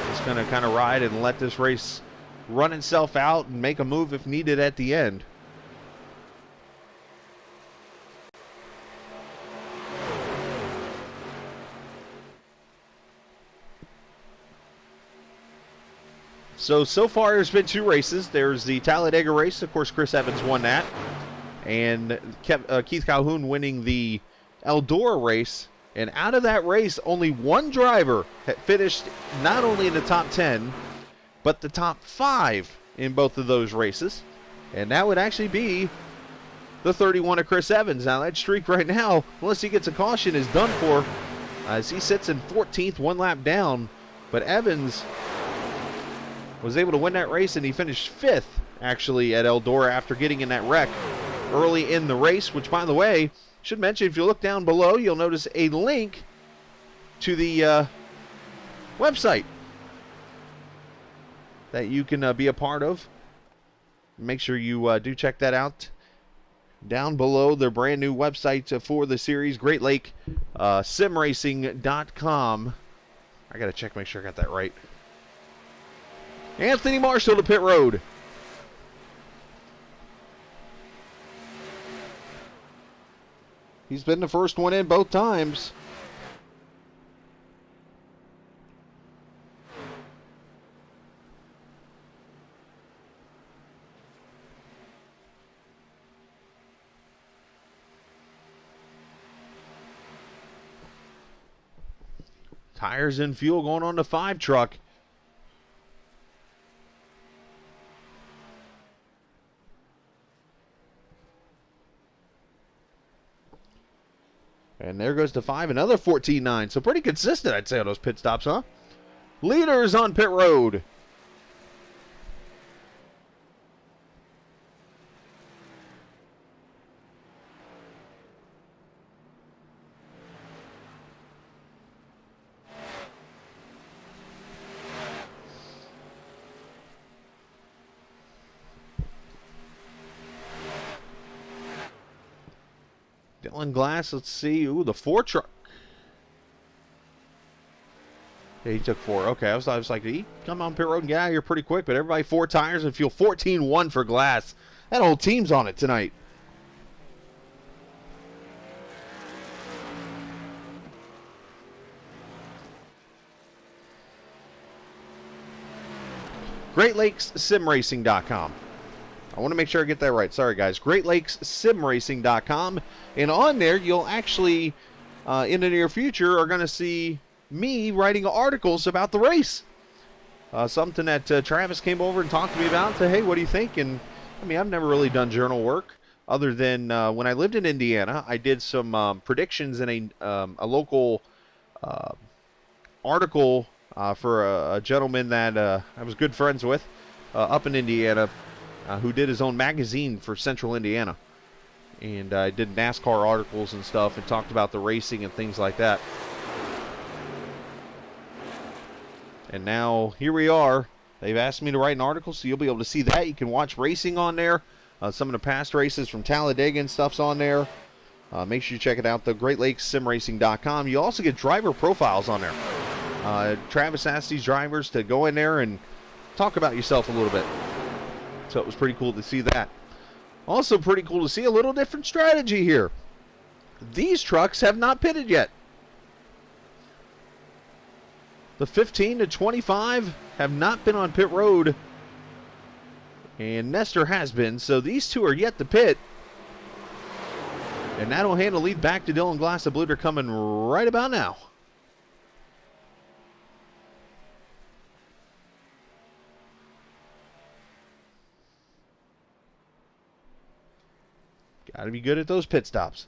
Just going to kind of ride and let this race run itself out and make a move if needed at the end. So far there's been 2 races. There's the Talladega race. Of course, Chris Evans won that. And Keith Calhoun winning the Eldora race. And out of that race, only 1 driver had finished not only in the top 10, but the top 5 in both of those races. And that would actually be the 31 of Chris Evans. Now, that streak right now, unless he gets a caution, is done for as he sits in 14th, 1 lap down. But Evans was able to win that race, and he finished 5th, actually, at Eldora after getting in that wreck early in the race, which, by the way, should mention, if you look down below, you'll notice a link to the website that you can be a part of. Make sure you do check that out. Down below, their brand new website for the series, Great Lake simracing.com. I got to check, make sure I got that right. Anthony Marshall to pit road. He's been the first one in both times. Tires and fuel going on the 5 truck. And there goes to 5, another 14.9. So pretty consistent, I'd say, on those pit stops, huh? Leaders on pit road. Dylan Glass, let's see. Ooh, the 4 truck. Yeah, he took 4. Okay, I was like, did he come on pit road and get out of here pretty quick? But everybody 4 tires and fuel. 14-1 for Glass. That whole team's on it tonight. GreatLakesSimRacing.com. I want to make sure I get that right. Sorry, guys. GreatLakesSimRacing.com. And on there, you'll actually, in the near future, are going to see me writing articles about the race. Something that Travis came over and talked to me about. Said, hey, what do you think? And, I mean, I've never really done journal work other than when I lived in Indiana. I did some predictions in a local article for a gentleman that I was good friends with up in Indiana who did his own magazine for Central Indiana. And I did NASCAR articles and stuff and talked about the racing and things like that. And now here we are. They've asked me to write an article, so you'll be able to see that. You can watch racing on there. Some of the past races from Talladega and stuff's on there. Make sure you check it out, the GreatLakesSimRacing.com. You also get driver profiles on there. Travis asked these drivers to go in there and talk about yourself a little bit. So it was pretty cool to see that. Also pretty cool to see a little different strategy here. These trucks have not pitted yet. The 15 to 25 have not been on pit road. And Nestor has been. So these two are yet to pit. And that'll hand the lead back to Dylan Glass. The Blue are coming right about now. Got to be good at those pit stops.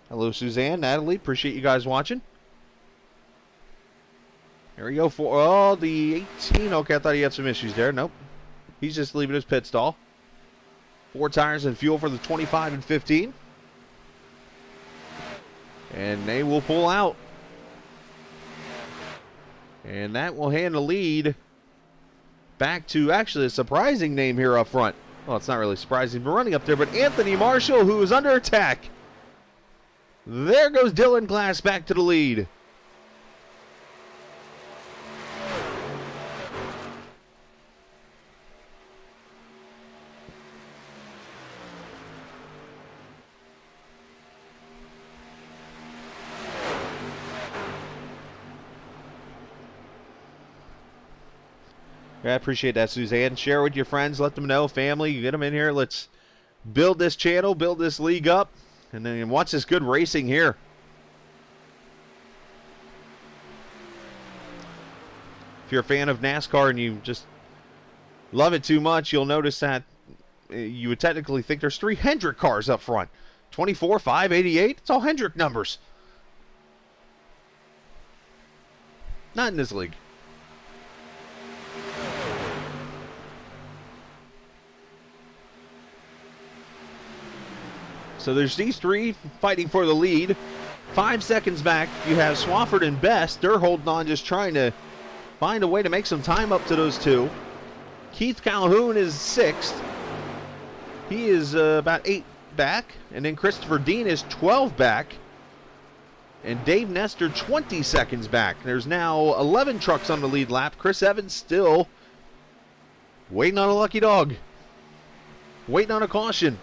Hello, Suzanne, Natalie. Appreciate you guys watching. Here we go for the 18. Okay, I thought he had some issues there. Nope. He's just leaving his pit stall. 4 tires and fuel for the 25 and 15. And they will pull out. And that will hand the lead back to actually a surprising name here up front. Well, it's not really surprising, but running up there, but Anthony Marshall, who is under attack. There goes Dylan Glass back to the lead. I appreciate that, Suzanne. Share with your friends. Let them know. Family, you get them in here. Let's build this channel, build this league up, and then watch this good racing here. If you're a fan of NASCAR and you just love it too much, you'll notice that you would technically think there's 3 Hendrick cars up front. 24, 5, 88. It's all Hendrick numbers. Not in this league. So there's these 3 fighting for the lead. 5 seconds back, you have Swafford and Best. They're holding on, just trying to find a way to make some time up to those 2. Keith Calhoun is 6th. He is about 8 back. And then Christopher Dean is 12 back. And Dave Nestor 20 seconds back. There's now 11 trucks on the lead lap. Chris Evans still waiting on a lucky dog. Waiting on a caution.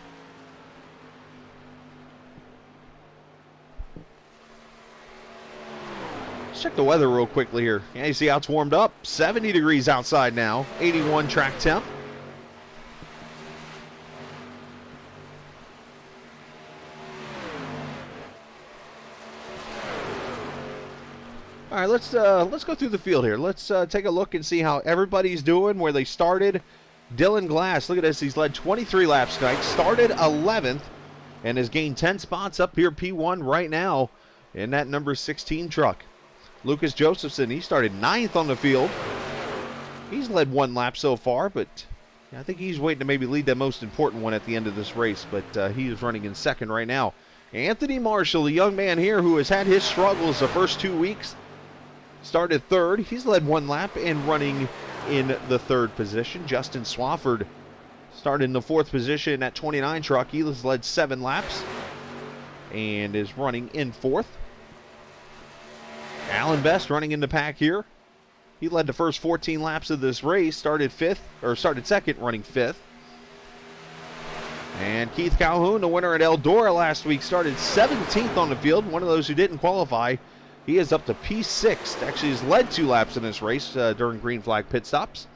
Let's check the weather real quickly here. Yeah, you see how it's warmed up? 70 degrees outside now. 81 track temp. All right, let's go through the field here. Let's take a look and see how everybody's doing, where they started. Dylan Glass, look at this. He's led 23 laps tonight. Started 11th and has gained 10 spots up here P1 right now in that number 16 truck. Lucas Josephson, he started 9th on the field. He's led 1 lap so far, but I think he's waiting to maybe lead that most important one at the end of this race, but he is running in 2nd right now. Anthony Marshall, the young man here who has had his struggles the first 2 weeks, started third. He's led 1 lap and running in the 3rd position. Justin Swafford started in the 4th position at 29 truck. He has led 7 laps and is running in 4th. Alan Best running in the pack here. He led the first 14 laps of this race, started 2nd, running 5th. And Keith Calhoun, the winner at Eldora last week, started 17th on the field, one of those who didn't qualify. He is up to P6. Actually, he's led 2 laps in this race during green flag pit stops.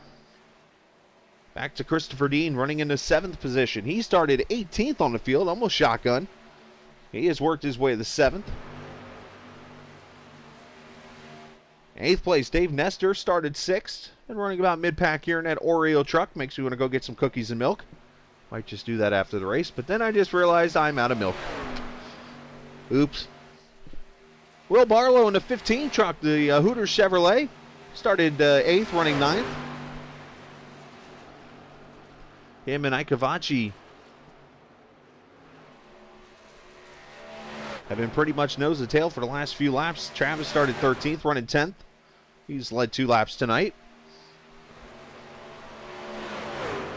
Back to Christopher Dean running in the 7th position. He started 18th on the field, almost shotgun. He has worked his way to the 7th. 8th place, Dave Nestor started 6th and running about mid-pack here in that Oreo truck. Makes me want to go get some cookies and milk. Might just do that after the race, but then I just realized I'm out of milk. Oops. Will Barlow in the 15 truck, the Hooters Chevrolet, started 8th, running 9th. Him and Ike Cavacci have been pretty much nose to tail for the last few laps. Travis started 13th, running 10th. He's led 2 laps tonight.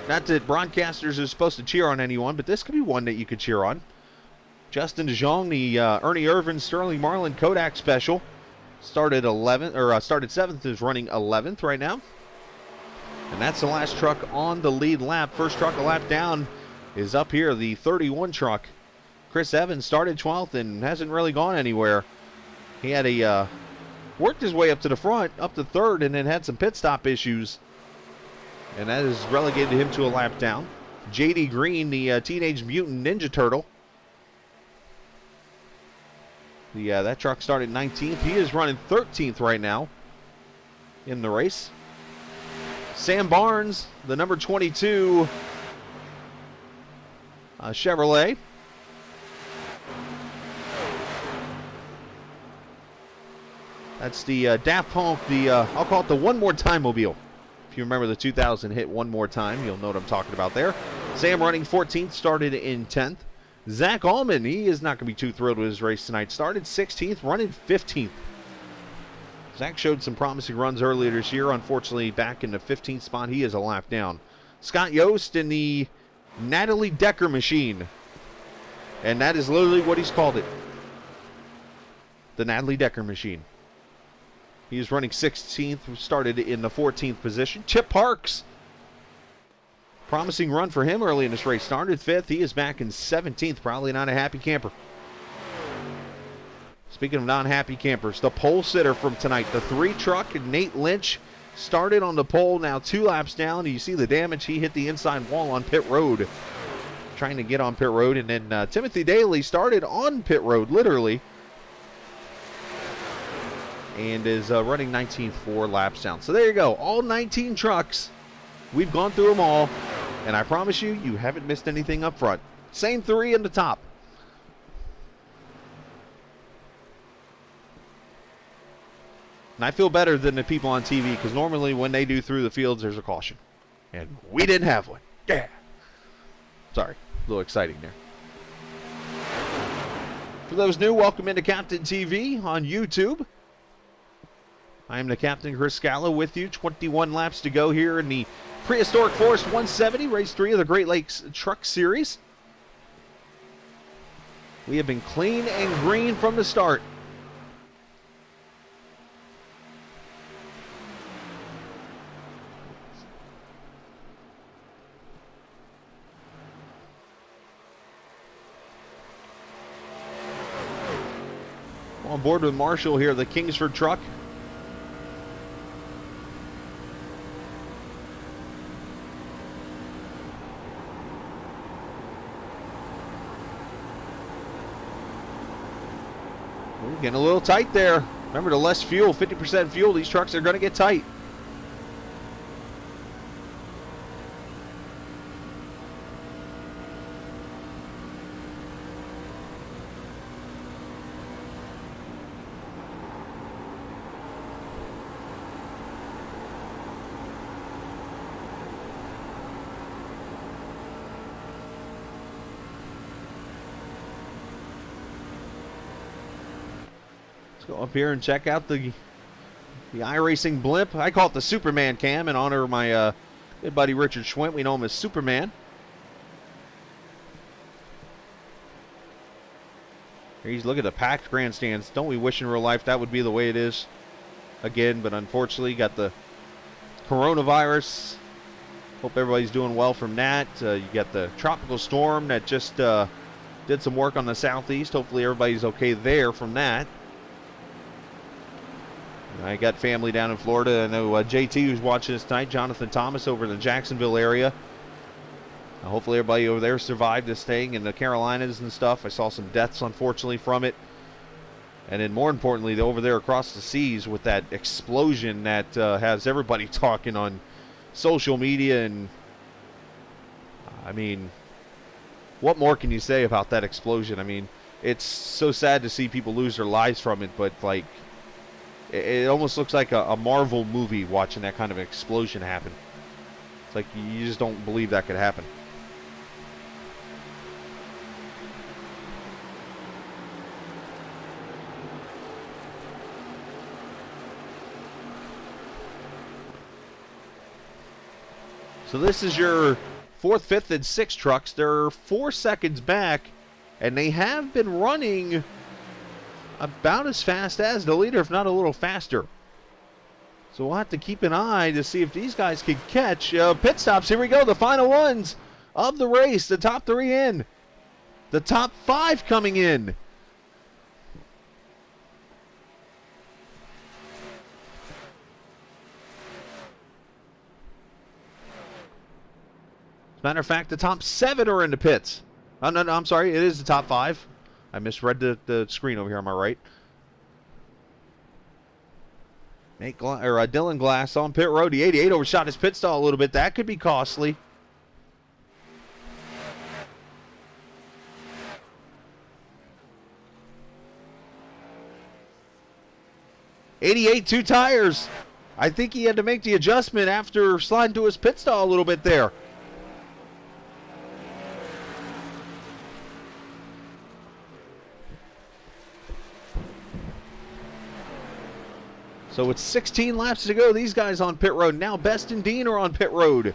Not that broadcasters are supposed to cheer on anyone, but this could be one that you could cheer on. Justin DeJong, the Ernie Irvin Sterling Marlin Kodak special, started 7th, is running 11th right now. And that's the last truck on the lead lap. First truck a lap down is up here, the 31 truck. Chris Evans started 12th and hasn't really gone anywhere. He had worked his way up to the front, up to 3rd, and then had some pit stop issues. And that has relegated him to a lap down. J.D. Green, the Teenage Mutant Ninja Turtle. That truck started 19th. He is running 13th right now in the race. Sam Barnes, the number 22 Chevrolet. That's the Daft Punk, I'll call it the One More Time mobile. If you remember the 2000 hit One More Time, you'll know what I'm talking about there. Sam running 14th, started in 10th. Zach Allman, he is not going to be too thrilled with his race tonight. Started 16th, running 15th. Zach showed some promising runs earlier this year. Unfortunately, back in the 15th spot, he is a lap down. Scott Yost in the Natalie Decker machine. And that is literally what he's called it. The Natalie Decker machine. He is running 16th, started in the 14th position. Chip Parks. Promising run for him early in this race. Started 5th. He is back in 17th. Probably not a happy camper. Speaking of non-happy campers, the pole sitter from tonight, the 3 truck, Nate Lynch, started on the pole, now 2 laps down. You see the damage. He hit the inside wall on pit road, trying to get on pit road. And then Timothy Daly started on pit road, literally, and is running 19th, 4 laps down. So there you go. All 19 trucks. We've gone through them all. And I promise you, you haven't missed anything up front. Same 3 in the top. And I feel better than the people on TV, because normally when they do through the fields, there's a caution. And we didn't have one. Yeah. Sorry. A little exciting there. For those new, welcome into Captain TV on YouTube. I am the Captain, Chris Scala, with you. 21 laps to go here in the Prehistoric Forest 170, race 3 of the Great Lakes Truck Series. We have been clean and green from the start. On board with Marshall here, the Kingsford truck. We're getting a little tight there. Remember, the less fuel, 50% fuel, these trucks are going to get tight. Let's go up here and check out the iRacing blimp. I call it the Superman cam in honor of my good buddy Richard Schwint. We know him as Superman. Here's look at the packed grandstands. Don't we wish in real life that would be the way it is again? But unfortunately, you got the coronavirus. Hope everybody's doing well from that. You got the tropical storm that just did some work on the southeast. Hopefully everybody's okay there from that. I got family down in Florida. I know JT who's watching us tonight, Jonathan Thomas over in the Jacksonville area. Hopefully everybody over there survived this thing in the Carolinas and stuff. I saw some deaths, unfortunately, from it. And then more importantly, over there across the seas with that explosion that has everybody talking on social media. And, I mean, what more can you say about that explosion? I mean, it's so sad to see people lose their lives from it, but, like, it almost looks like a Marvel movie watching that kind of explosion happen. It's like you just don't believe that could happen. So this is your 4th, 5th, and 6th trucks. They're 4 seconds back, and they have been running about as fast as the leader, if not a little faster. So we'll have to keep an eye to see if these guys can catch. Pit stops, here we go, the final ones of the race. The top 3 in. The top 5 coming in. Matter of fact, the top 7 are in the pits. Oh, no, I'm sorry. It is the top 5. I misread the screen over here on my right. Dylan Glass on pit road. The 88 overshot his pit stall a little bit. That could be costly. '88, 2 tires. I think he had to make the adjustment after sliding to his pit stall a little bit there. So it's 16 laps to go. These guys on pit road. Now Best and Dean are on pit road.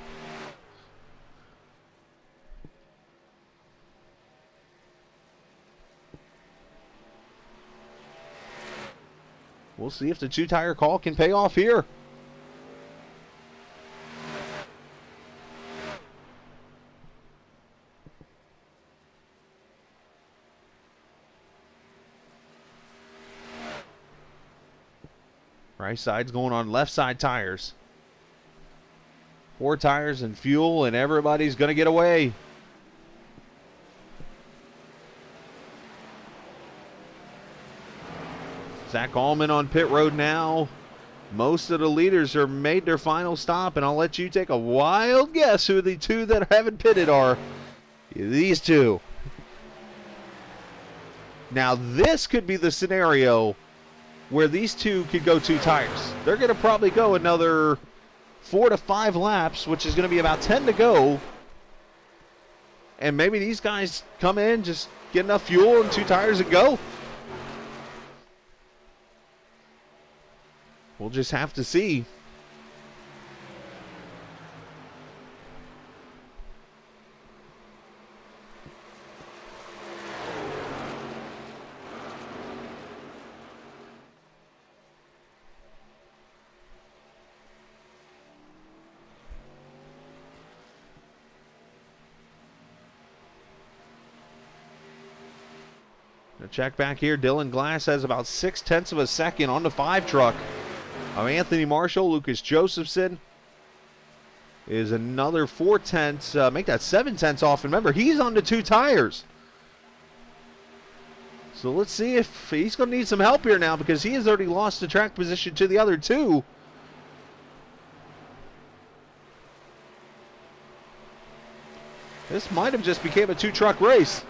We'll see if the 2-tire call can pay off here. Right side's going on left side tires. 4 tires and fuel, and everybody's going to get away. Zach Allman on pit road now. Most of the leaders are made their final stop, and I'll let you take a wild guess who the 2 that haven't pitted are. These 2. Now this could be the scenario where these 2 could go 2 tires. They're going to probably go another 4 to 5 laps, which is going to be about 10 to go. And maybe these guys come in, just get enough fuel and 2 tires and go. We'll just have to see. Check back here. Dylan Glass has about 0.6 of a second on the 5 truck. Anthony Marshall, Lucas Josephson is another 0.4. Make that 0.7 off. And remember, he's on the 2 tires. So let's see if he's going to need some help here now, because he has already lost the track position to the other 2. This might have just became a 2-truck race.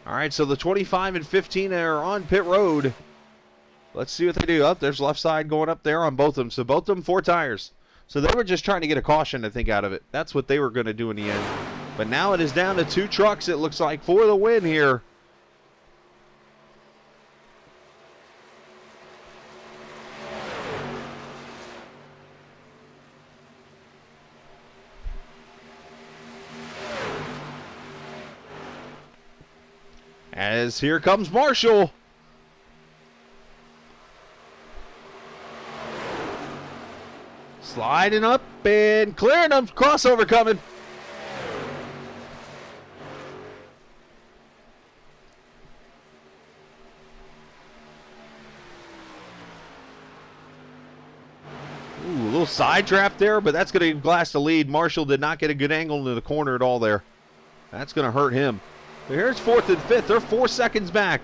All right, so the 25 and 15 are on pit road. Let's see what they do. Up there's left side going up there on both of them. So both of them 4 tires. So they were just trying to get a caution, I think, out of it. That's what they were going to do in the end. But now it is down to 2 trucks, it looks like, for the win here. As here comes Marshall. Sliding up and clearing them. Crossover coming. Ooh, a little side trap there, but that's going to give Glass the lead. Marshall did not get a good angle into the corner at all there. That's going to hurt him. But here's 4th and 5th. They're 4 seconds back.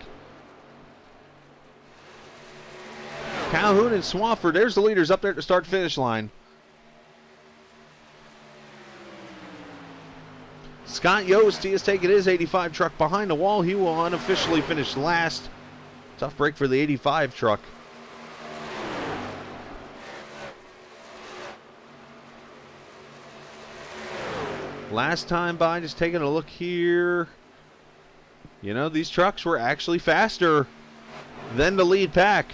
Calhoun and Swafford, there's the leaders up there at the start-finish line. Scott Yost, he has taken his 85 truck behind the wall. He will unofficially finish last. Tough break for the 85 truck. Last time by, just taking a look here. You know, these trucks were actually faster than the lead pack.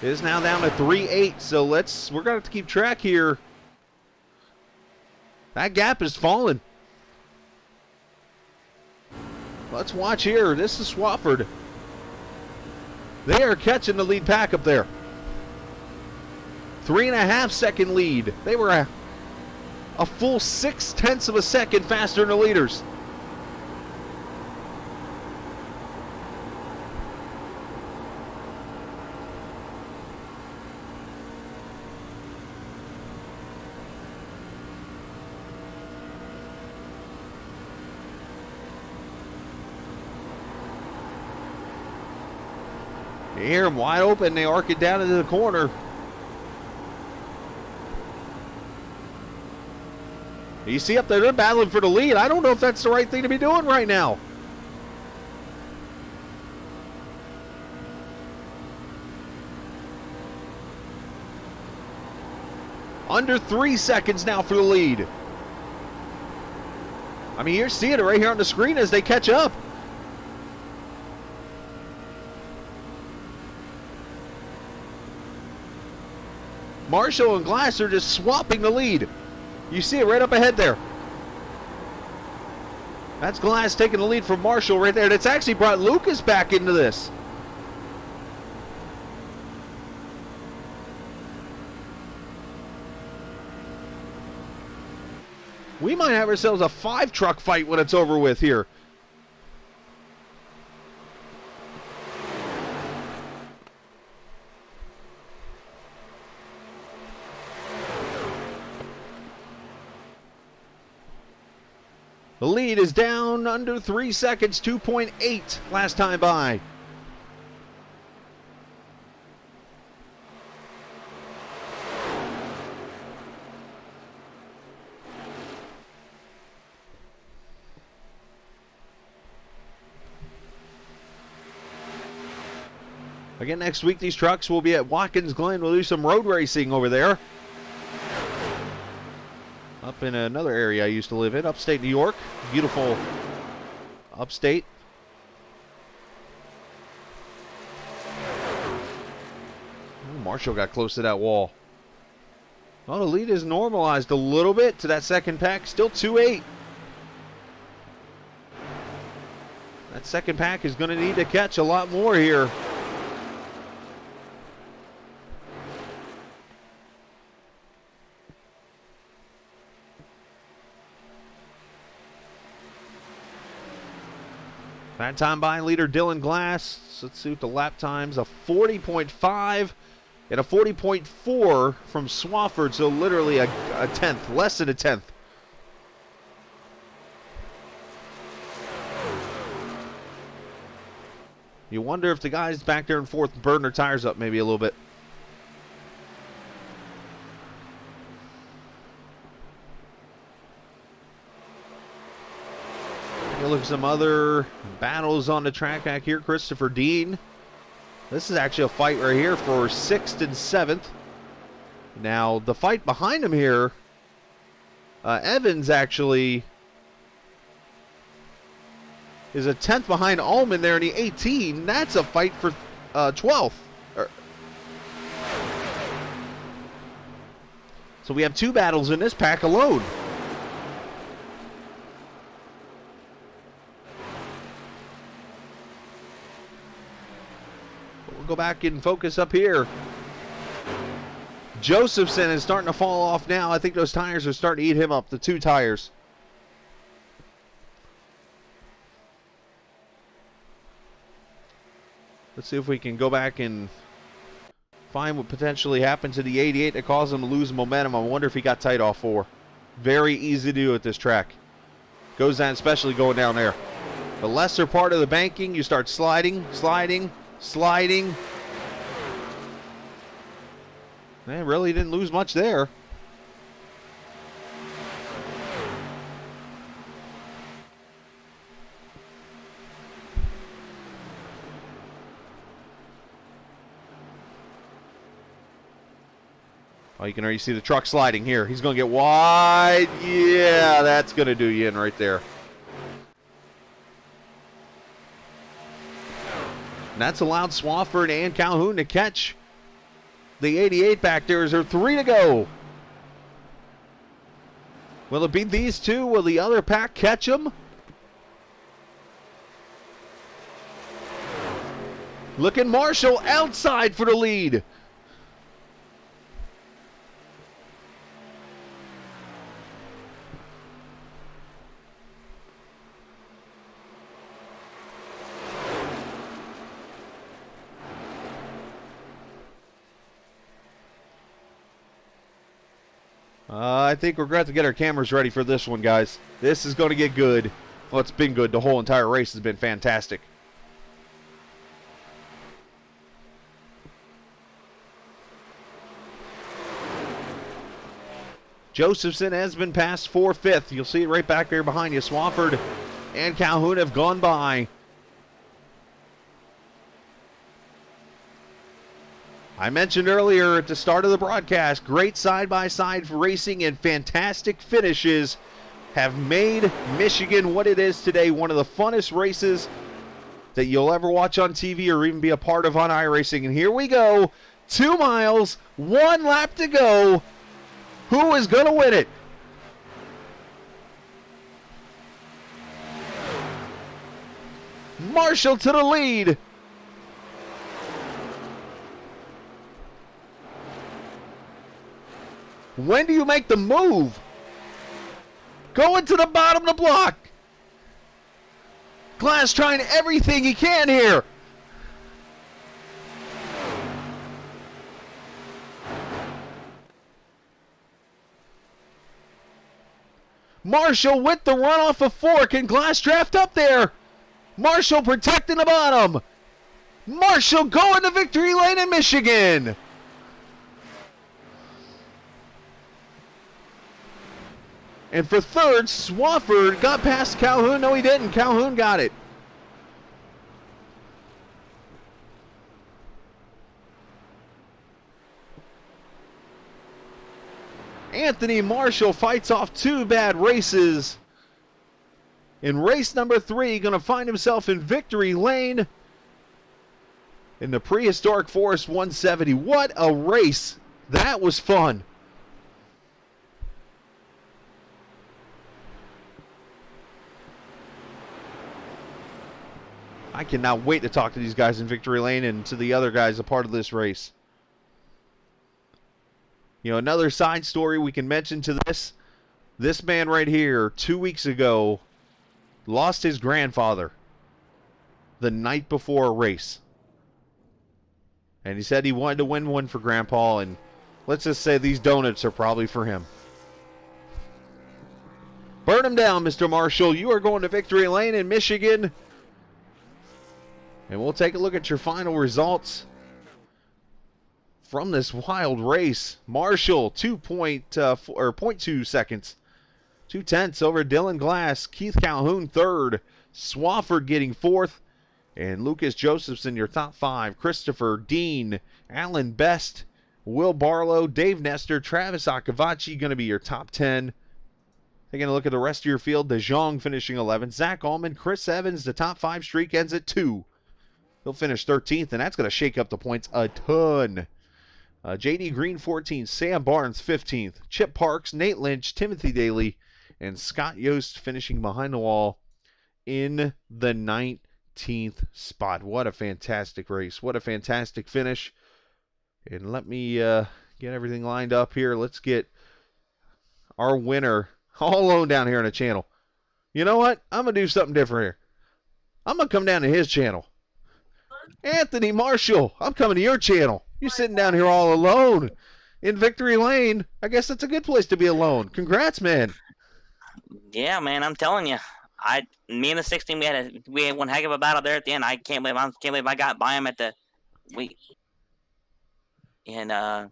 It is now down to 3-8, so we're going to have to keep track here. That gap is falling. Let's watch here. This is Swafford. They are catching the lead pack up there. 3.5 second lead. They were a full 0.6 of a second faster than the leaders. You hear them wide open. They arc it down into the corner. You see up there, they're battling for the lead. I don't know if that's the right thing to be doing right now. Under 3 seconds now for the lead. I mean, you're seeing it right here on the screen as they catch up. Marshall and Glass are just swapping the lead. You see it right up ahead there. That's Glass taking the lead from Marshall right there. That's actually brought Lucas back into this. We might have ourselves a 5-truck fight when it's over with here. The lead is down under 3 seconds, 2.8 last time by. Again, next week, these trucks will be at Watkins Glen. We'll do some road racing over there. Up in another area I used to live in, upstate New York. Beautiful upstate. Ooh, Marshall got close to that wall. Well, the lead is normalized a little bit to that second pack. Still 2-8. That second pack is going to need to catch a lot more here. That time by leader Dylan Glass. Let's see what the lap times. A 40.5 and a 40.4 from Swafford. So literally a tenth, less than a tenth. You wonder if the guys back there in fourth burn their tires up maybe a little bit. You look at some other battles on the track back here. Christopher Dean. This is actually a fight right here for 6th and 7th. Now, the fight behind him here, Evans actually is a 10th behind Allman there in the 18. That's a fight for 12th. So we have 2 battles in this pack alone. We'll go back and focus up here. Josephson is starting to fall off now. I think those tires are starting to eat him up, the 2 tires. Let's see if we can go back and find what potentially happened to the 88 that caused him to lose momentum. I wonder if he got tight off 4. Very easy to do at this track. Goes down, especially going down there. The lesser part of the banking, you start sliding. Man, really didn't lose much there. Oh, you can already see the truck sliding here. He's going to get wide. Yeah, that's going to do you in right there. And that's allowed Swafford and Calhoun to catch the 88 back there. Is there 3 to go? Will it be these 2? Will the other pack catch them? Look at Marshall outside for the lead. I think we're going to have to get our cameras ready for this one, guys. This is going to get good. Well, it's been good. The whole entire race has been fantastic. Josephson has been passed for 5th. You'll see it right back there behind you. Swafford and Calhoun have gone by. I mentioned earlier at the start of the broadcast, great side-by-side racing and fantastic finishes have made Michigan what it is today. One of the funnest races that you'll ever watch on TV or even be a part of on iRacing. And here we go. 2 miles, 1 lap to go. Who is going to win it? Marshall to the lead. When do you make the move? Going to the bottom of the block. Glass trying everything he can here. Marshall with the runoff of 4. Can Glass draft up there? Marshall protecting the bottom. Marshall going to victory lane in Michigan. And for 3rd, Swafford got past Calhoun. No, he didn't. Calhoun got it. Anthony Marshall fights off 2 bad races. In race number 3, going to find himself in victory lane in the prehistoric Forest 170. What a race. That was fun. I cannot wait to talk to these guys in victory lane and to the other guys a part of this race. You know, another side story we can mention to this. This man right here, 2 weeks ago, lost his grandfather the night before a race. And he said he wanted to win one for Grandpa, and let's just say these donuts are probably for him. Burn him down, Mr. Marshall. You are going to victory lane in Michigan. And we'll take a look at your final results from this wild race. Marshall, 0.2 seconds. 2/10 over Dylan Glass. Keith Calhoun third. Swafford getting fourth. And Lucas Josephson, your top 5. Christopher Dean, Alan Best, Will Barlow, Dave Nestor, Travis Akavachi going to be your top 10. Taking a look at the rest of your field, DeJong finishing 11th. Zach Allman, Chris Evans, the top 5 streak ends at 2. He'll finish 13th, and that's going to shake up the points a ton. J.D. Green 14th, Sam Barnes 15th, Chip Parks, Nate Lynch, Timothy Daly, and Scott Yost finishing behind the wall in the 19th spot. What a fantastic race. What a fantastic finish. And let me get everything lined up here. Let's get our winner all alone down here on the channel. You know what? I'm going to do something different here. I'm going to come down to his channel. Anthony Marshall, I'm coming to your channel. You're sitting down here all alone in Victory Lane. I guess that's a good place to be alone. Congrats, man. Yeah, man, I'm telling you. Me and the 16, we had one heck of a battle there at the end. I can't believe I got by him at the and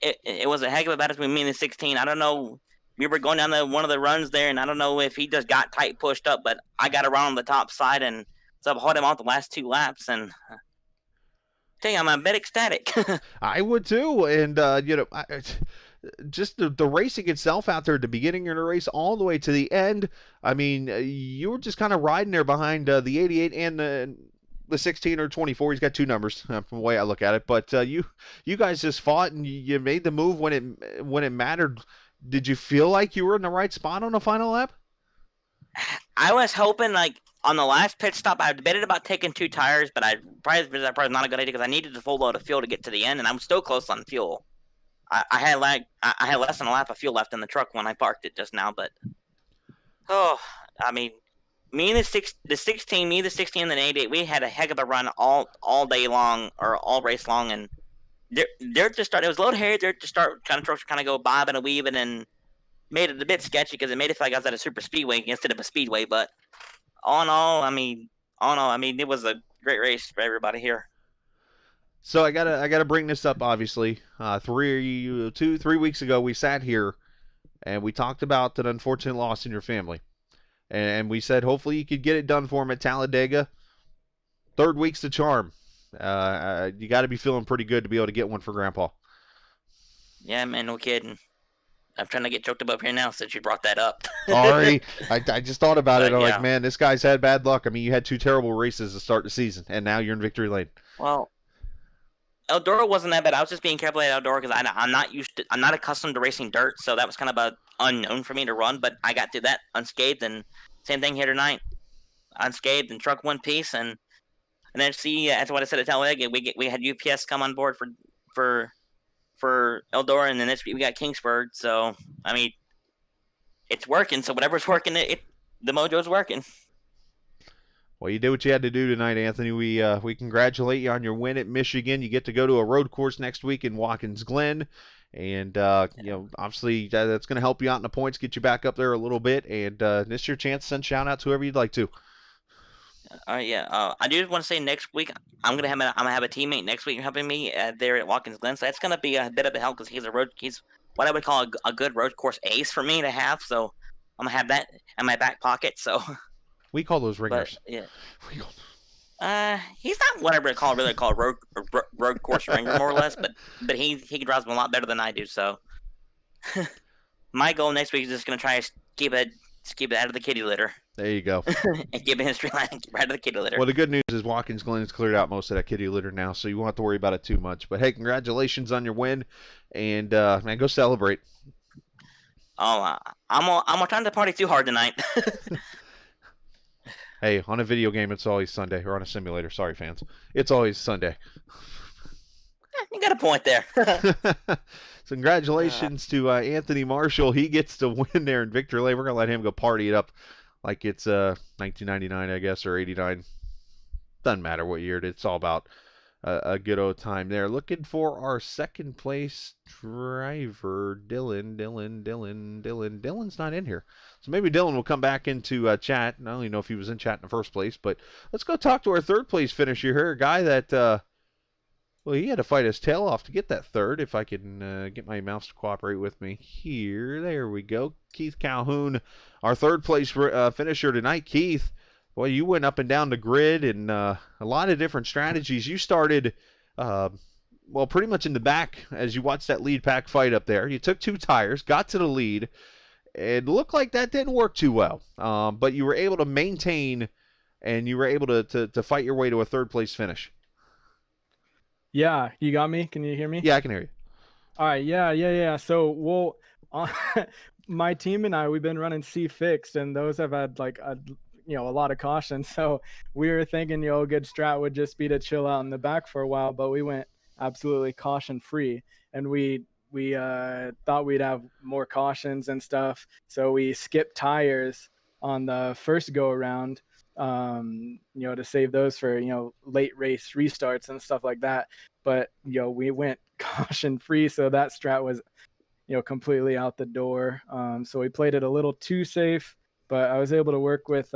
it was a heck of a battle between me and the 16. I don't know. We were going down one of the runs there, and I don't know if he just got tight pushed up, but I got around on the top side and so I hauled him off the last 2 laps, and tell you, I'm a bit ecstatic. I would too, and just the racing itself out there at the beginning of the race all the way to the end. I mean, you were just kind of riding there behind the 88 and the 16 or 24. He's got 2 numbers from the way I look at it. But you guys just fought and you made the move when it mattered. Did you feel like you were in the right spot on the final lap? I was hoping, like, on the last pit stop, I debated about taking 2 tires, but I probably not a good idea because I needed a full load of fuel to get to the end, and I'm still close on fuel. I had less than a lap of fuel left in the truck when I parked it just now, but I mean, me and the 16, and the 88, we had a heck of a run all day long or all race long, and they're just started. It was a little hairy. They're just start trucks kind of go bobbing and weaving, and made it a bit sketchy because it made it feel like I was at a super speedway instead of a speedway. But all in all, I mean, it was a great race for everybody here. So I gotta bring this up. Obviously, 3 weeks ago we sat here and we talked about an unfortunate loss in your family, and we said hopefully you could get it done for him at Talladega. 3rd week's the charm. You got to be feeling pretty good to be able to get one for Grandpa. Yeah, man, no kidding. I'm trying to get choked up here now since you brought that up. Sorry, I just thought about it. I'm yeah. like, man, this guy's had bad luck. I mean, you had 2 terrible races to start the season, and now you're in victory lane. Well, Eldora wasn't that bad. I was just being careful at Eldora because I'm not accustomed to racing dirt, so that was kind of a unknown for me to run. But I got through that unscathed, and same thing here tonight, unscathed and truck one piece, and then see, that's what I said at Talladega. We had UPS come on board for Eldora, and then we got Kingsburg. So I mean, it's working. So whatever's working, the mojo's working. Well, you did what you had to do tonight, Anthony. We congratulate you on your win at Michigan. You get to go to a road course next week in Watkins Glen, and obviously that's going to help you out in the points, get you back up there a little bit, and this is your chance to send shout-outs to whoever you'd like to. I do want to say next week I'm gonna have a teammate next week helping me there at Watkins Glen, so that's gonna be a bit of a help because he's what I would call a good road course ace for me to have. So I'm gonna have that in my back pocket. So we call those ringers. But, yeah. He's not what I would really call road course ringer more or less, but he drives them a lot better than I do. So my goal next week is just gonna try to keep it out of the kitty litter. There you go. And keep a history line and keep right out of the kitty litter. Well, the good news is Watkins Glen has cleared out most of that kitty litter now, so you won't have to worry about it too much. But hey, congratulations on your win, and man, go celebrate. Oh, I'm trying to party too hard tonight. Hey, on a video game, it's always Sunday, or on a simulator. Sorry, fans. It's always Sunday. You got a point there. So congratulations to Anthony Marshall. He gets to win there in victory lane. We're going to let him go party it up like it's 1999, I guess, or 89. Doesn't matter what year it is. It's all about a good old time there. Looking for our 2nd place driver, Dylan. Dylan's not in here. So maybe Dylan will come back into chat. I don't even know if he was in chat in the first place, but let's go talk to our 3rd place finisher here, a guy that Well, he had to fight his tail off to get that third. If I can get my mouse to cooperate with me here. There we go. Keith Calhoun, our third place finisher tonight. Keith, well, you went up and down the grid and a lot of different strategies. You started, uh, well, pretty much in the back as you watched that lead pack fight up there. You took 2 tires, got to the lead. It looked like that didn't work too well, but you were able to maintain and you were able to fight your way to a third place finish. Yeah, you got me? Can you hear me? Yeah, I can hear you. All right, yeah. So, well, my team and I, we've been running C fixed, and those have had like a lot of caution. So we were thinking, a good strat would just be to chill out in the back for a while, but we went absolutely caution free, and we thought we'd have more cautions and stuff, so we skipped tires on the first go around, to save those for late race restarts and stuff like that. But we went caution free, so that strat was completely out the door. So we played it a little too safe, but I was able to work with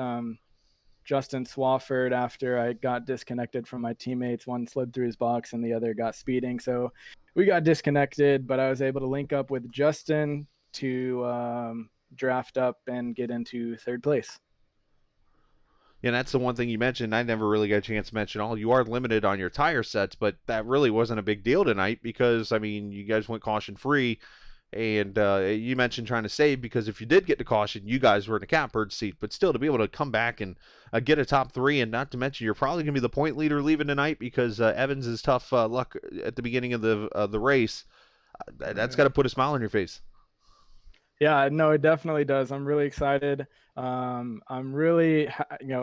Justin Swafford after I got disconnected from my teammates. One slid through his box and the other got speeding, so we got disconnected, but I was able to link up with Justin to draft up and get into third place. Yeah, that's the one thing you mentioned. I never really got a chance to mention all. You are limited on your tire sets, but that really wasn't a big deal tonight because, I mean, you guys went caution free, and you mentioned trying to save because if you did get to caution, you guys were in a catbird seat. But still, to be able to come back and get a top 3, and not to mention you're probably going to be the point leader leaving tonight because Evans' tough luck at the beginning of the race, that's got to put a smile on your face. Yeah, no, it definitely does. I'm really excited. I'm really,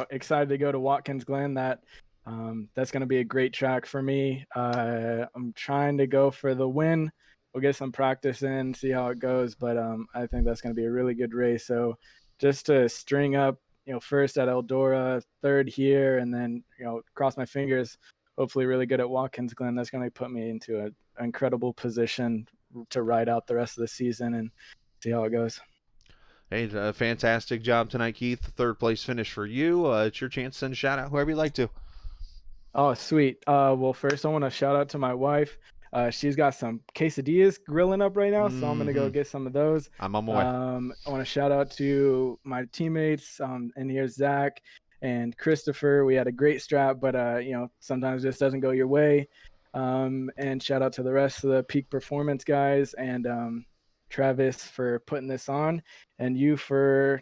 excited to go to Watkins Glen. That's going to be a great track for me. I'm trying to go for the win. We'll get some practice in, see how it goes. But I think that's going to be a really good race. So just to string up, first at Eldora, third here, and then, cross my fingers, hopefully really good at Watkins Glen. That's going to put me into an incredible position to ride out the rest of the season and see how it goes. Hey, fantastic job tonight, Keith. Third place finish for you. It's your chance to send a shout out whoever you'd like to. Oh, sweet. Well, first I want to shout out to my wife. She's got some quesadillas grilling up right now, so I'm gonna go get some of those. I'm on my way. I want to shout out to my teammates. And here's Zach and Christopher. We had a great strat, but sometimes it just doesn't go your way. And shout out to the rest of the Peak Performance guys and Travis for putting this on, and you for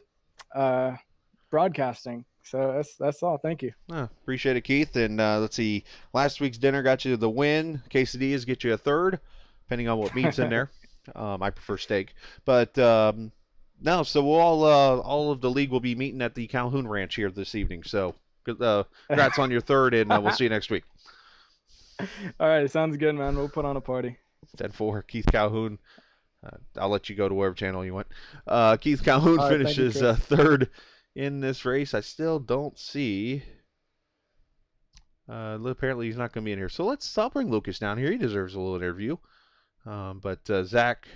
broadcasting. So that's all. Thank you. Appreciate it, Keith. And let's see, last week's dinner got you the win. Quesadillas get you a third, depending on what meat's in there. I prefer steak, but no. So we'll all of the league will be meeting at the Calhoun Ranch here this evening. So congrats on your third, and we'll see you next week. All right, sounds good, man. We'll put on a party. 10-4, Keith Calhoun. I'll let you go to wherever channel you want. Keith Calhoun finishes third in this race. I still don't see. Apparently he's not going to be in here. So I'll bring Lucas down here. He deserves a little interview. But Zach,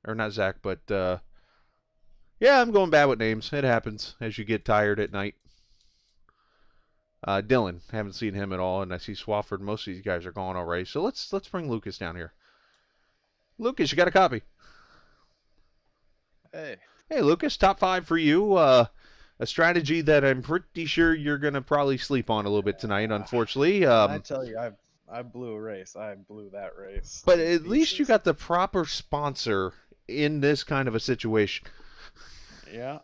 or not Zach, but yeah, I'm going bad with names. It happens as you get tired at night. Dylan, haven't seen him at all, and I see Swafford. Most of these guys are gone already. So let's bring Lucas down here. Lucas, you got a copy? Hey, Lucas, top 5 for you. A strategy that I'm pretty sure you're going to probably sleep on a little bit tonight, unfortunately. I tell you, I blew a race. I blew that race. But at least you got the proper sponsor in this kind of a situation. Yeah.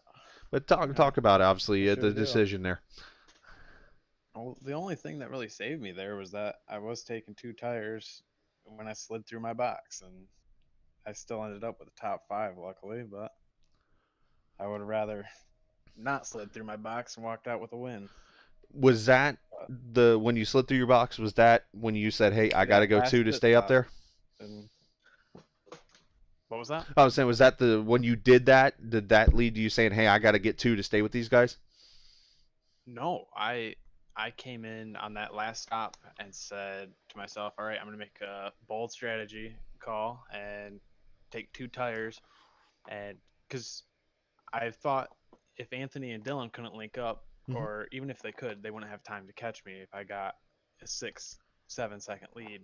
But talk about, obviously, the decision there. Well, the only thing that really saved me there was that I was taking 2 tires when I slid through my box, and I still ended up with a top 5, luckily, but I would have rather not slid through my box and walked out with a win. Was that when you slid through your box, was that when you said, hey, I got to go 2 to stay up there? And what was that? I was saying, was that when you did that lead to you saying, hey, I got to get 2 to stay with these guys? No, I came in on that last stop and said to myself, all right, I'm going to make a bold strategy call and take 2 tires. And because I thought if Anthony and Dylan couldn't link up, or even if they could, they wouldn't have time to catch me if I got a 6-7 second lead.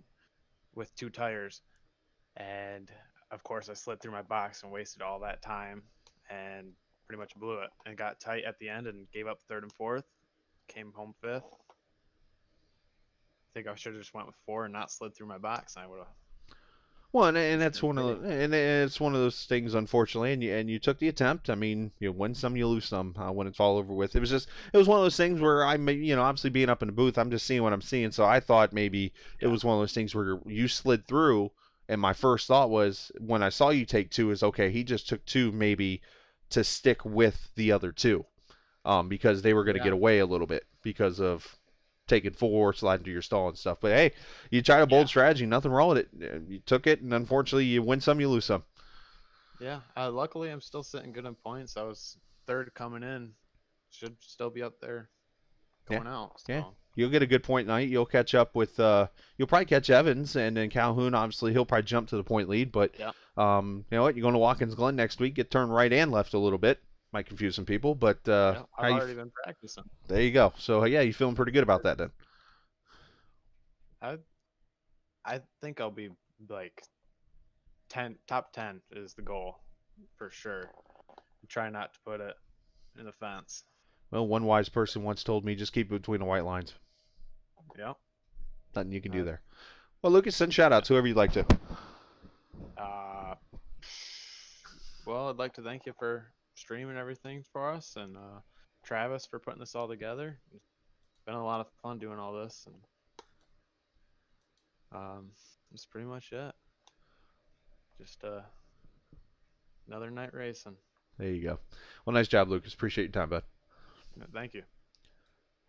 with 2 tires, and of course I slid through my box and wasted all that time and pretty much blew it and got tight at the end and gave up 3rd and 4th. Came home 5th. I think I should have just went with 4 and not slid through my box, and I would have. Well, and that's one of it's one of those things, unfortunately. And you took the attempt. I mean, you win some, you lose some. When it's all over with, it was one of those things where obviously being up in the booth, I'm just seeing what I'm seeing. So I thought maybe it was one of those things where you slid through, and my first thought was when I saw you take 2 is okay, he just took 2 maybe to stick with the other 2, because they were going to get away a little bit because of taking 4, sliding to your stall and stuff. But hey, you tried a bold strategy, nothing wrong with it. You took it, and unfortunately, you win some, you lose some. Yeah, luckily I'm still sitting good in points. I was 3rd coming in, should still be up there going out. So. Yeah, you'll get a good point night. You'll catch up with, you'll probably catch Evans, and then Calhoun. Obviously, he'll probably jump to the point lead. But you know what? You're going to Watkins Glen next week. Get turned right and left a little bit. Might confuse some people, but I've already been practicing. There you go. So yeah, you feeling pretty good about that then? I think I'll be like top 10 is the goal for sure. Try not to put it in the fence. Well, one wise person once told me, just keep it between the white lines. Yeah. Nothing you can do there. Well, Lucas, send shout-outs, whoever you'd like to. Well, I'd like to thank you for streaming everything for us, and Travis for putting this all together. It's been a lot of fun doing all this, and that's pretty much it. Just another night racing. There you go. Well, nice job, Lucas. Appreciate your time, bud. Thank you.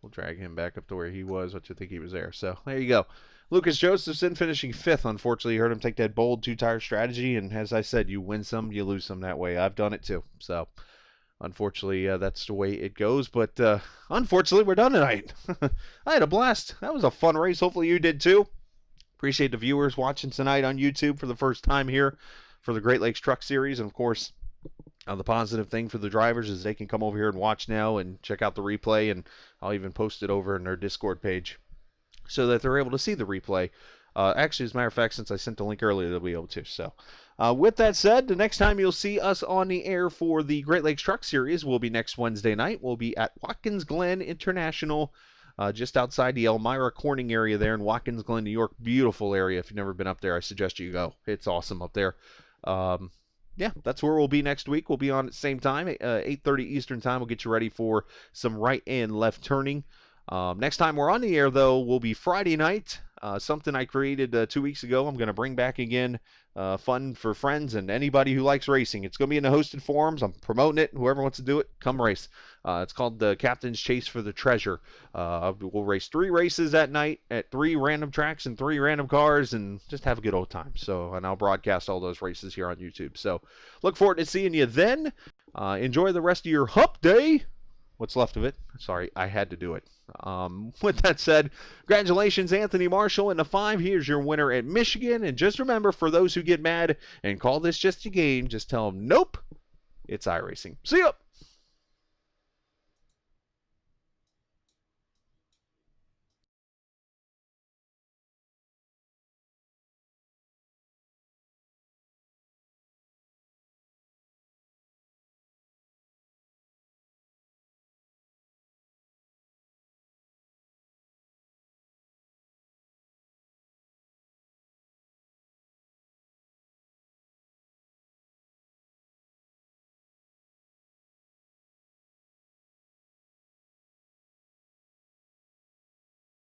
We'll drag him back up to where he was, which I think he was there. So there you go. Lucas Josephson finishing 5th. Unfortunately, you heard him take that bold 2-tire strategy, and as I said, you win some, you lose some that way. I've done it too. So unfortunately, that's the way it goes. But unfortunately, we're done tonight. I had a blast. That was a fun race. Hopefully you did too. Appreciate the viewers watching tonight on YouTube for the first time here for the Great Lakes Truck Series. And of course, the positive thing for the drivers is they can come over here and watch now and check out the replay, and I'll even post it over in their Discord page so that they're able to see the replay. Actually, as a matter of fact, since I sent the link earlier, they'll be able to. So with that said, the next time you'll see us on the air for the Great Lakes Truck Series will be next Wednesday night. We'll be at Watkins Glen International, just outside the Elmira Corning area there in Watkins Glen, New York. Beautiful area. If you've never been up there, I suggest you go. It's awesome up there. Yeah, that's where we'll be next week. We'll be on at the same time, 8:30 Eastern time. We'll get you ready for some right and left turning. Next time we're on the air, though, will be Friday night. Something I created 2 weeks ago. I'm going to bring back again. Fun for friends and anybody who likes racing. It's going to be in the hosted forums. I'm promoting it. Whoever wants to do it, come race. It's called the Captain's Chase for the Treasure. We'll race 3 races that night at 3 random tracks and 3 random cars and just have a good old time. So, and I'll broadcast all those races here on YouTube. So look forward to seeing you then. Enjoy the rest of your hump day. What's left of it. Sorry, I had to do it. With that said, congratulations, Anthony Marshall in the 5. Here's your winner at Michigan. And just remember, for those who get mad and call this just a game, just tell them, nope, it's iRacing. See ya!